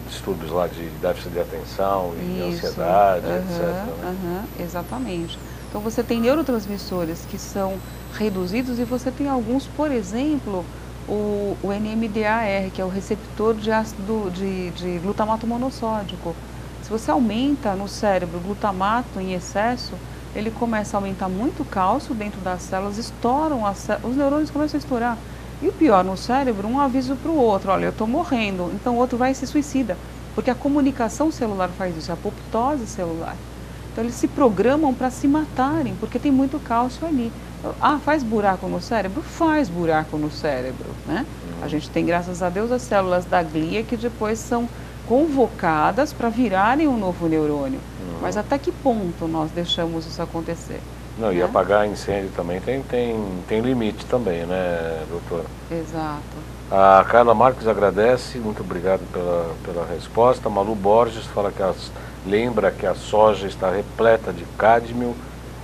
distúrbios lá de déficit de atenção e ansiedade, etc. Exatamente. Então você tem neurotransmissores que são reduzidos e você tem alguns, por exemplo, o NMDAR, que é o receptor de ácido de glutamato monossódico. Se você aumenta no cérebro o glutamato em excesso, ele começa a aumentar muito o cálcio dentro das células, estouram os neurônios começam a estourar. E o pior, no cérebro, um avisa para o outro, olha, eu estou morrendo, então o outro vai e se suicida. Porque a comunicação celular faz isso, a apoptose celular. Então eles se programam para se matarem, porque tem muito cálcio ali. Ah, faz buraco no cérebro? Faz buraco no cérebro, né? A gente tem, graças a Deus, as células da glia que depois são convocadas para virarem um novo neurônio. Mas até que ponto nós deixamos isso acontecer? Não, né? E apagar incêndio também tem limite também, né, doutora? Exato. A Carla Marques agradece, muito obrigado pela resposta. Malu Borges fala que lembra que a soja está repleta de cádmio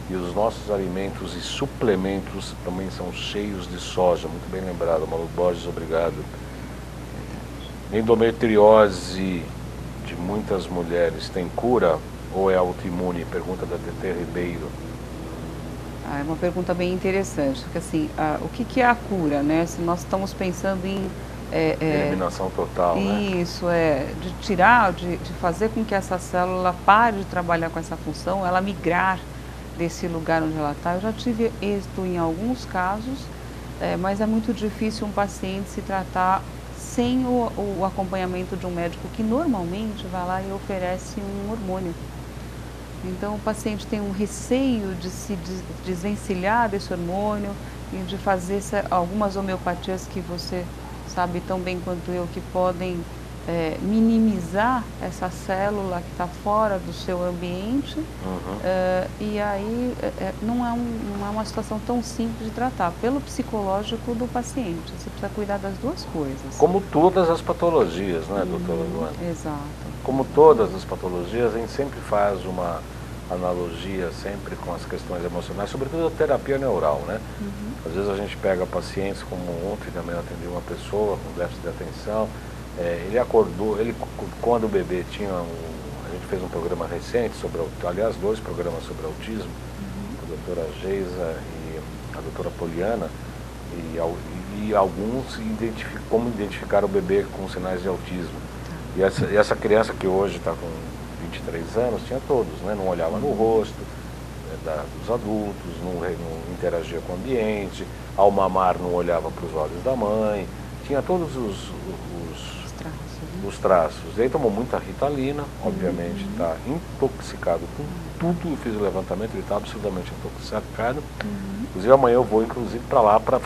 e os nossos alimentos e suplementos também são cheios de soja. Muito bem lembrado, Malu Borges, obrigado. Endometriose de muitas mulheres tem cura ou é autoimune? Pergunta da TT Ribeiro. É uma pergunta bem interessante, porque assim, o que é a cura, né? Se nós estamos pensando em... Eliminação total, né? Isso, de tirar, de fazer com que essa célula pare de trabalhar com essa função, ela migrar desse lugar onde ela está. Eu já tive êxito em alguns casos, mas é muito difícil um paciente se tratar sem o acompanhamento de um médico que normalmente vai lá e oferece um hormônio. Então, o paciente tem um receio de se desvencilhar desse hormônio e de fazer algumas homeopatias que você sabe tão bem quanto eu, que podem minimizar essa célula que está fora do seu ambiente. E aí não é uma situação tão simples de tratar, pelo psicológico do paciente. Você precisa cuidar das duas coisas. Como todas as patologias, né, doutora Luana? Exato. Como todas as patologias, a gente sempre faz uma analogia sempre com as questões emocionais, sobretudo a terapia neural, né? Às vezes a gente pega pacientes, como ontem também eu atendi uma pessoa com déficit de atenção, ele acordou, quando o bebê a gente fez um programa recente sobre, aliás, 2 programas sobre autismo, com a doutora Geisa e a doutora Poliana, e alguns como identificar o bebê com sinais de autismo. E essa criança que hoje está com 23 anos, tinha todos, né? Não olhava no rosto dos adultos, não interagia com o ambiente, ao mamar não olhava para os olhos da mãe, tinha todos os traços. E aí tomou muita Ritalina, obviamente está intoxicado com tudo, eu fiz o levantamento, ele está absolutamente intoxicado. Inclusive amanhã eu vou para lá para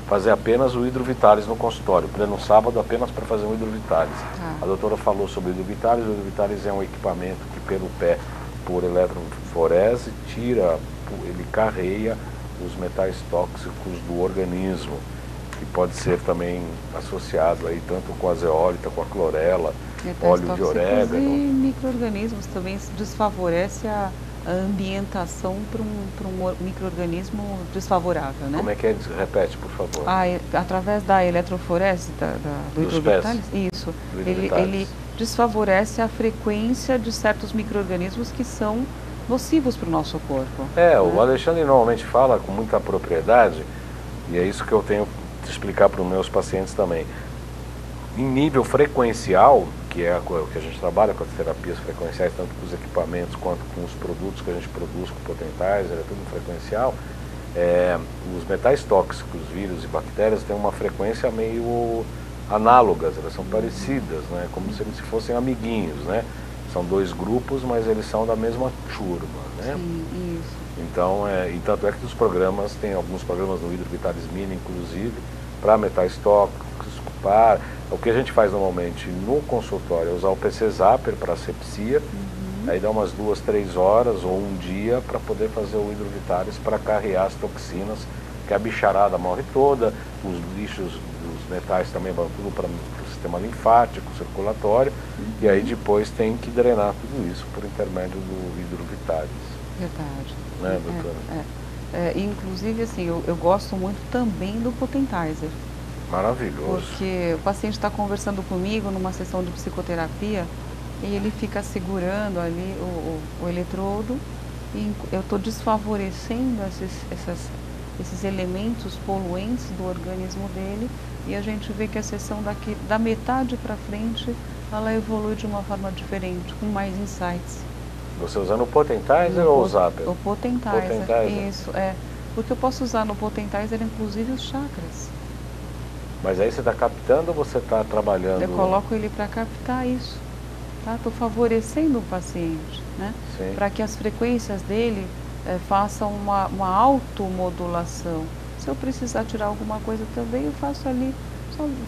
fazer apenas o hidrovitalis no consultório, no sábado apenas para fazer um hidrovitalis. A doutora falou sobre o hidrovitalis. O hidrovitalis é um equipamento que pelo pé, por eletroforese, ele carreia os metais tóxicos do organismo, que pode ser também associado aí tanto com a zeólita, com a clorela, óleo de orégano. E micro-organismos também desfavorece a ambientação para um micro-organismo desfavorável, né? Como é que é? Repete, por favor. Através da eletroforese, do hidrovitalis, isso, ele desfavorece a frequência de certos micro-organismos que são nocivos para o nosso corpo. O Alexandre normalmente fala com muita propriedade, e é isso que eu tenho que explicar para os meus pacientes também. Em nível frequencial, que é o que a gente trabalha com as terapias frequenciais, tanto com os equipamentos quanto com os produtos que a gente produz com Potentizer, é tudo frequencial, os metais tóxicos, vírus e bactérias têm uma frequência meio análogas, elas são parecidas, né? Como se eles fossem amiguinhos, né? São 2 grupos, mas eles são da mesma turma, né? Sim, isso. Então, e tanto é que os programas, tem alguns programas no Hidrovitalis Mini, inclusive, para metais tóxicos, o que a gente faz normalmente no consultório é usar o PC Zapper para asepsia, aí dá umas 2, 3 horas ou um dia para poder fazer o Hidrovitalis para carrear as toxinas, que a bicharada morre toda, os lixos dos metais também vão tudo para o sistema linfático, circulatório, e aí depois tem que drenar tudo isso por intermédio do Hidrovitalis. Verdade. Né, doutora? Inclusive, assim, eu gosto muito também do Potentizer. Maravilhoso. Porque o paciente está conversando comigo numa sessão de psicoterapia e ele fica segurando ali o eletrodo e eu estou desfavorecendo esses elementos poluentes do organismo dele e a gente vê que a sessão da metade para frente ela evolui de uma forma diferente, com mais insights. Você usando o Potentizer ou o Zapper? O Potentizer, Potentizer. isso, porque eu posso usar no Potentizer, inclusive, os chakras. Mas aí você está captando ou você está trabalhando? Eu coloco ele para captar isso, tá? Estou favorecendo o paciente, né? Para que as frequências dele façam uma automodulação. Se eu precisar tirar alguma coisa também, eu faço ali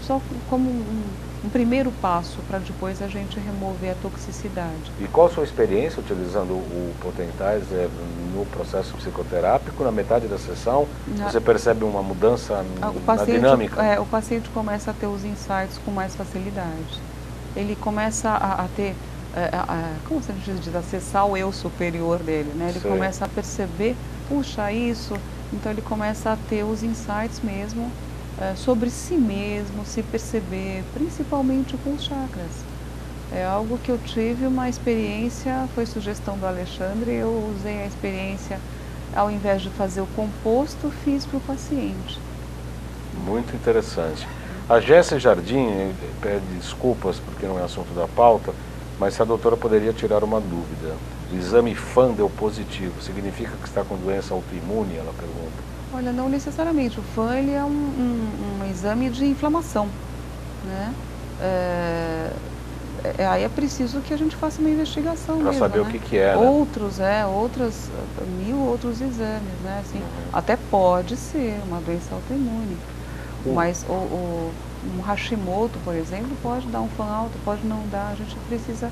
só como um primeiro passo para depois a gente remover a toxicidade. E qual a sua experiência utilizando o Potentizer no processo psicoterápico? Na metade da sessão, você percebe uma mudança na dinâmica? O paciente começa a ter os insights com mais facilidade. Ele começa a ter, como a gente diz, acessar o eu superior dele, né? Ele começa a perceber, puxa, isso, então ele começa a ter os insights mesmo, sobre si mesmo, se perceber, principalmente com os chakras. É algo que eu tive uma experiência, foi sugestão do Alexandre, eu usei a experiência, ao invés de fazer o composto, fiz para o paciente. Muito interessante. A Jéssica Jardim pede desculpas porque não é assunto da pauta, mas se a doutora poderia tirar uma dúvida. O exame FAN deu positivo, significa que está com doença autoimune? Ela pergunta. Olha, não necessariamente. O FAN ele é um exame de inflamação, né? Aí é preciso que a gente faça uma investigação para saber, né? O que é, né? Outros mil outros exames, né? Assim, até pode ser uma doença autoimune, mas um Hashimoto, por exemplo, pode dar um FAN alto, pode não dar. A gente precisa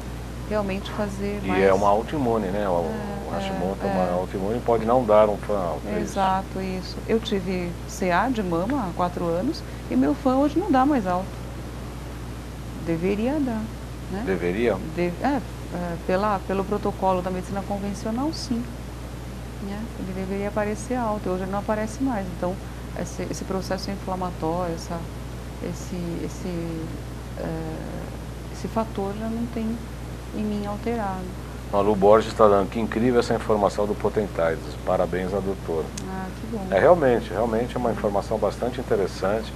realmente fazer mais... E é uma autoimune, né? O Hashimoto é uma autoimune, pode não dar um FAN alto. Exato, isso. Eu tive CA de mama há 4 anos e meu FAN hoje não dá mais alto. Deveria dar, né? Deveria? Pelo protocolo da medicina convencional, sim. Né? Ele deveria aparecer alto, hoje ele não aparece mais. Então, esse processo inflamatório, esse fator já não tem em mim alterado. Malu Borges está dando, que incrível essa informação do Potentizer. Parabéns à doutora. Ah, que bom. Realmente é uma informação bastante interessante.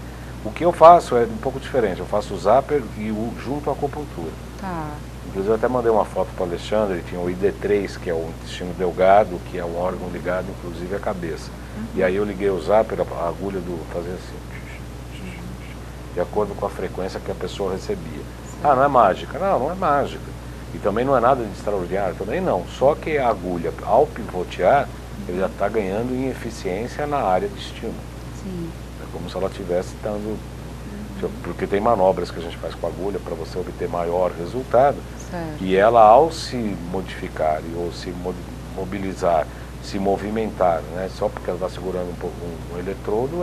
O que eu faço é um pouco diferente. Eu faço o Zapper e junto à acupuntura. Tá. Inclusive eu até mandei uma foto para o Alexandre, ele tinha o ID3, que é o intestino delgado, que é um órgão ligado inclusive à cabeça. E aí eu liguei o Zapper, a agulha fazia assim, de acordo com a frequência que a pessoa recebia. Ah, não é mágica? Não, não é mágica. E também não é nada de extraordinário, também não. Só que a agulha, ao pivotear, ele já está ganhando em eficiência na área de estímulo. Sim. É como se ela estivesse dando... Porque tem manobras que a gente faz com a agulha para você obter maior resultado. Certo. E ela, ao se modificar ou se mobilizar, se movimentar, né? Só porque ela está segurando um eletrodo,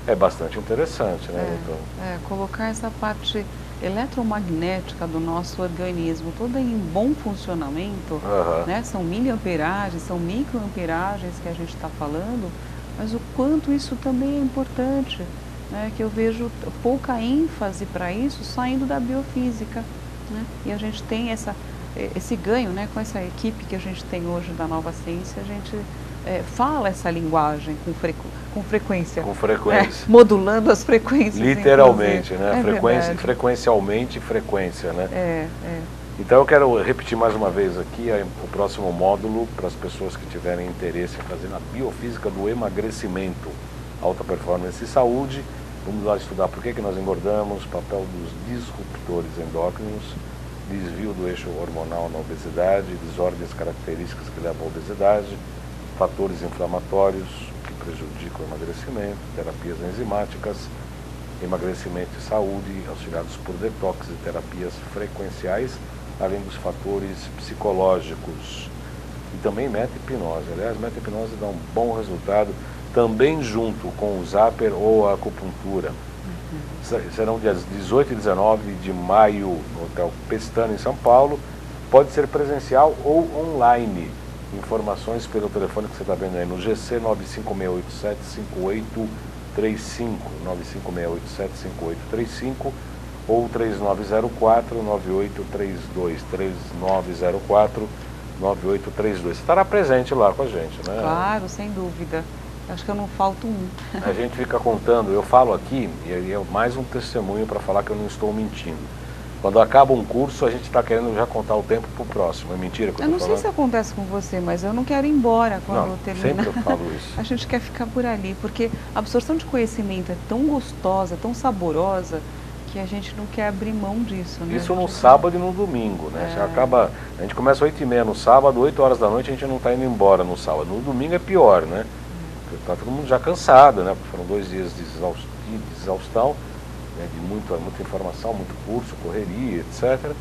é bastante interessante, né? Colocar essa parte eletromagnética do nosso organismo toda em bom funcionamento, né? São miliamperagens, são microamperagens que a gente está falando, mas o quanto isso também é importante, né? Que eu vejo pouca ênfase para isso saindo da biofísica, né? E a gente tem esse ganho, né? Com essa equipe que a gente tem hoje da Nova Ciência, a gente fala essa linguagem com frequência. Com frequência. Modulando as frequências. Literalmente, né? Frequencialmente frequência, né? Então eu quero repetir mais uma vez aqui o próximo módulo para as pessoas que tiverem interesse em fazer na biofísica do emagrecimento, alta performance e saúde. Vamos lá estudar por que nós engordamos, papel dos disruptores endócrinos, desvio do eixo hormonal na obesidade, desordens características que levam à obesidade, fatores inflamatórios que prejudicam o emagrecimento, terapias enzimáticas, emagrecimento e saúde, auxiliados por detox e terapias frequenciais, além dos fatores psicológicos. E também meta-hipnose. Aliás, meta-hipnose dá um bom resultado, também junto com o Zapper ou a acupuntura. Serão dias 18 e 19 de maio no Hotel Pestana, em São Paulo. Pode ser presencial ou online. Informações pelo telefone que você está vendo aí no GC 956875835, 956875835 ou 3904-9832, 3904-9832. Estará presente lá com a gente, né? Claro, sem dúvida. Acho que eu não falto um. A gente fica contando, eu falo aqui, e é mais um testemunho para falar que eu não estou mentindo. Quando acaba um curso, a gente está querendo já contar o tempo para o próximo. É mentira que eu não estou sei falando? se acontece com você, mas eu não quero ir embora quando Não, terminar. sempre eu falo isso. A gente quer ficar por ali, porque a absorção de conhecimento é tão gostosa, tão saborosa, que a gente não quer abrir mão disso, né? Isso no sábado e no domingo, né? Você acaba, a gente começa às 8h30 no sábado, 8 horas da noite a gente não está indo embora no sábado. No domingo é pior, né? Porque tá todo mundo já cansado, né? Porque foram 2 dias de exaustão, né? De muita informação, muito curso, correria, etc.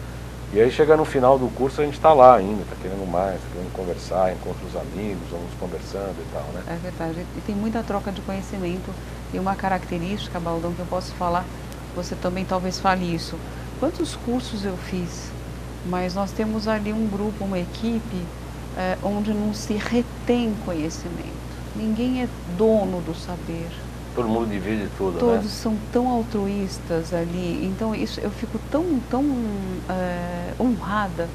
E aí chega no final do curso a gente está lá ainda, está querendo mais, está querendo conversar, encontra os amigos, vamos conversando e tal, né? É verdade, e tem muita troca de conhecimento. E uma característica, Baldão, que eu posso falar, você também talvez fale isso. Quantos cursos eu fiz? Mas nós temos ali um grupo, uma equipe, onde não se retém conhecimento. Ninguém é dono do saber. Todo mundo divide tudo, né? Todos são tão altruístas ali. Então isso, eu fico tão honrada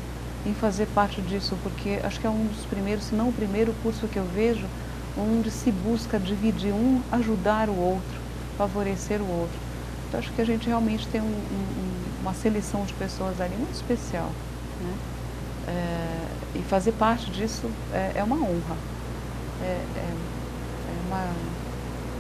em fazer parte disso, porque acho que é um dos primeiros, se não o primeiro curso que eu vejo, onde se busca dividir ajudar o outro, favorecer o outro. Então acho que a gente realmente tem uma seleção de pessoas ali muito especial, né? E fazer parte disso é uma honra, é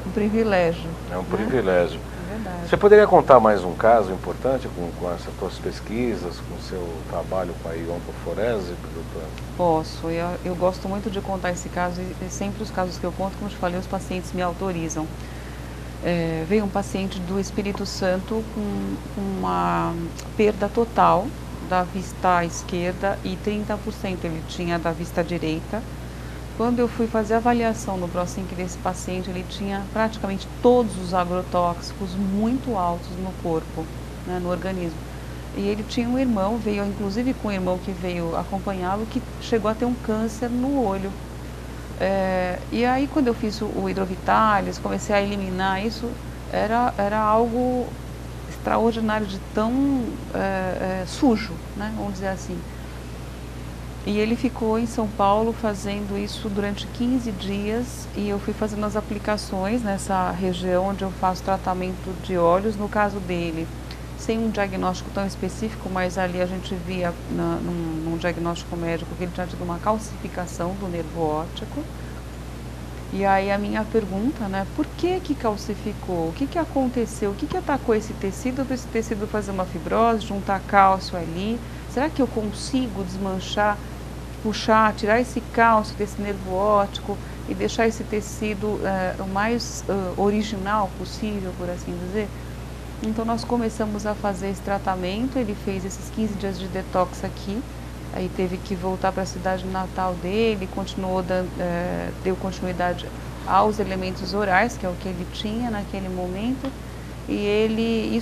um privilégio. É um né? privilégio. É verdade. Você poderia contar mais um caso importante com essas suas pesquisas, com o seu trabalho com a odontoforese, doutora? Posso, eu gosto muito de contar esse caso e sempre os casos que eu conto, como eu te falei, os pacientes me autorizam. Veio um paciente do Espírito Santo com uma perda total da vista esquerda e 30% ele tinha da vista direita. Quando eu fui fazer a avaliação no ProSync desse paciente, ele tinha praticamente todos os agrotóxicos muito altos no corpo, né, no organismo. E ele tinha um irmão, veio inclusive com um irmão que veio acompanhá-lo, que chegou a ter um câncer no olho. E aí quando eu fiz o hidrovitalis, comecei a eliminar isso, era algo extraordinário de tão sujo, né, vamos dizer assim. E ele ficou em São Paulo fazendo isso durante 15 dias e eu fui fazendo as aplicações nessa região onde eu faço tratamento de olhos, no caso dele, sem um diagnóstico tão específico, mas ali a gente via num diagnóstico médico que ele tinha tido uma calcificação do nervo óptico. E aí a minha pergunta, né, por que calcificou? O que aconteceu? O que atacou esse tecido para esse tecido fazer uma fibrose, juntar cálcio ali? Será que eu consigo desmanchar, puxar, tirar esse cálcio desse nervo óptico e deixar esse tecido o mais original possível, por assim dizer? Então nós começamos a fazer esse tratamento, ele fez esses 15 dias de detox aqui, aí teve que voltar para a cidade natal dele, deu continuidade aos elementos orais, que é o que ele tinha naquele momento. E ele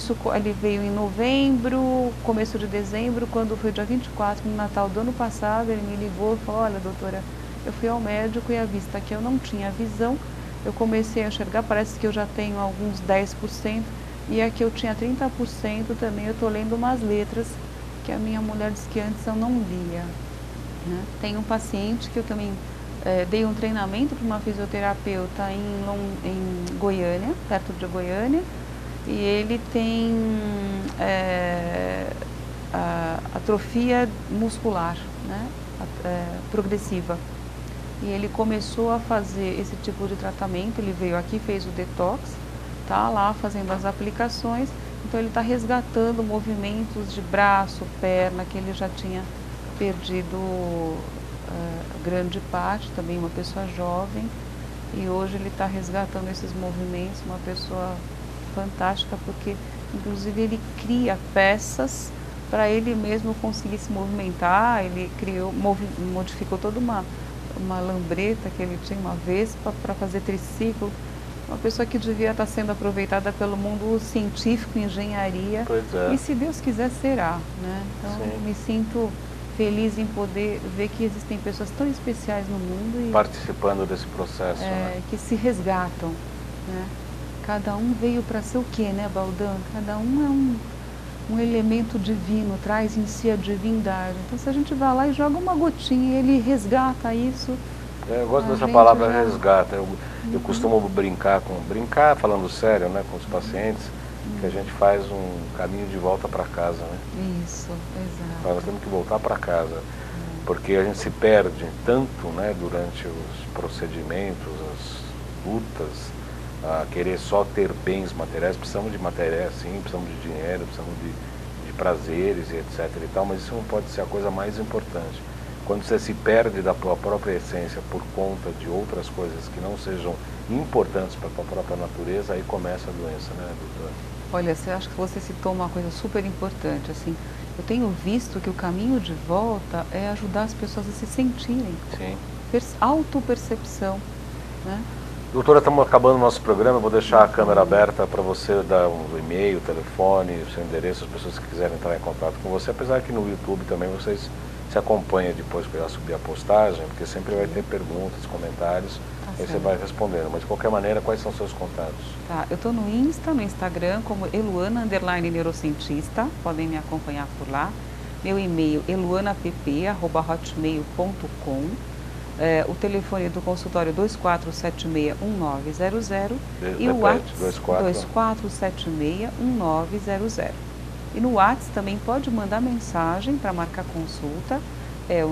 veio em novembro, começo de dezembro, quando foi dia 24, no Natal do ano passado, ele me ligou e falou, olha doutora, eu fui ao médico e a vista que eu não tinha visão, eu comecei a enxergar, parece que eu já tenho alguns 10%, e aqui eu tinha 30% também, eu estou lendo umas letras que a minha mulher disse que antes eu não lia. Né? Tem um paciente que eu também dei um treinamento para uma fisioterapeuta em Goiânia, perto de Goiânia, e ele tem atrofia muscular, né? Progressiva. E ele começou a fazer esse tipo de tratamento, ele veio aqui, fez o detox, está lá fazendo as aplicações, então ele está resgatando movimentos de braço, perna, que ele já tinha perdido grande parte, também uma pessoa jovem, e hoje ele está resgatando esses movimentos, uma pessoa fantástica, porque inclusive ele cria peças para ele mesmo conseguir se movimentar, ele modificou toda uma lambreta que ele tinha, uma vespa, para fazer triciclo, uma pessoa que devia estar sendo aproveitada pelo mundo científico, engenharia, e se Deus quiser será, né? Então me sinto feliz em poder ver que existem pessoas tão especiais no mundo e participando desse processo, né? Que se resgatam, né? Cada um veio para ser o quê, né, Baldão? Cada um é um elemento divino, traz em si a divindade. Então, se a gente vai lá e joga uma gotinha e ele resgata isso... Eu gosto dessa palavra resgata. Eu costumo brincar, falando sério, né, com os pacientes, que a gente faz um caminho de volta para casa, né? Isso, exato. Nós temos que voltar para casa, porque a gente se perde tanto, né, durante os procedimentos, as lutas, a querer só ter bens materiais. Precisamos de materiais, sim, precisamos de dinheiro, precisamos de prazeres e etc e tal, mas isso não pode ser a coisa mais importante. Quando você se perde da tua própria essência por conta de outras coisas que não sejam importantes para a tua própria natureza, aí começa a doença, né, doutora? Olha, você acha que você citou uma coisa super importante, assim, eu tenho visto que o caminho de volta é ajudar as pessoas a se sentirem. Sim. Autopercepção, né? Doutora, estamos acabando o nosso programa, eu vou deixar a câmera aberta para você dar um e-mail, telefone, o seu endereço, as pessoas que quiserem entrar em contato com você, apesar que no YouTube também vocês se acompanham depois que eu já subir a postagem, porque sempre vai ter perguntas, comentários, aí você vai respondendo, mas de qualquer maneira, quais são seus contatos? Tá, eu estou no Instagram como Eluana_neurocientista, podem me acompanhar por lá. Meu e-mail eluanapp@hotmail.com. O telefone do consultório 2476-1900 e o WhatsApp 2476-1900. E no WhatsApp também pode mandar mensagem para marcar consulta, é o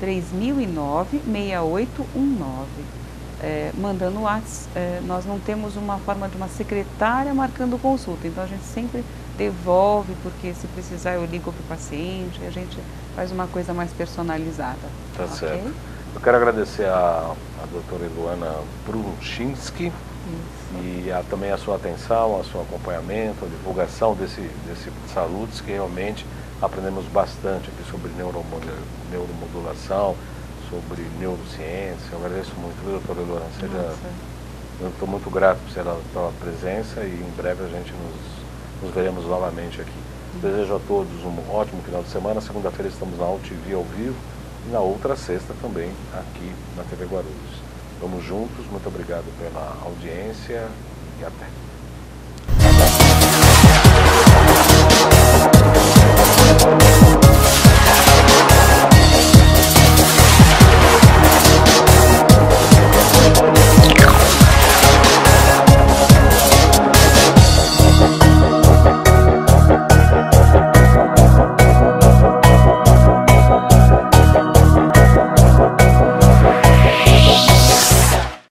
93009-6819. Mandando o WhatsApp, nós não temos uma forma de uma secretária marcando consulta, então a gente sempre devolve, porque se precisar eu ligo para o paciente, a gente faz uma coisa mais personalizada. Tá certo. Eu quero agradecer a doutora Eluana Brunchinski e também a sua atenção, a seu acompanhamento, a divulgação desse Saludes, que realmente aprendemos bastante aqui sobre neuromodulação, sobre neurociência. Eu agradeço muito, viu, doutora Eluana? Eu estou muito grato pela presença e em breve a gente nos veremos novamente aqui. Desejo a todos um ótimo final de semana. Segunda-feira estamos na UTV ao vivo e na outra sexta também aqui na TV Guarulhos. Vamos juntos, muito obrigado pela audiência e até.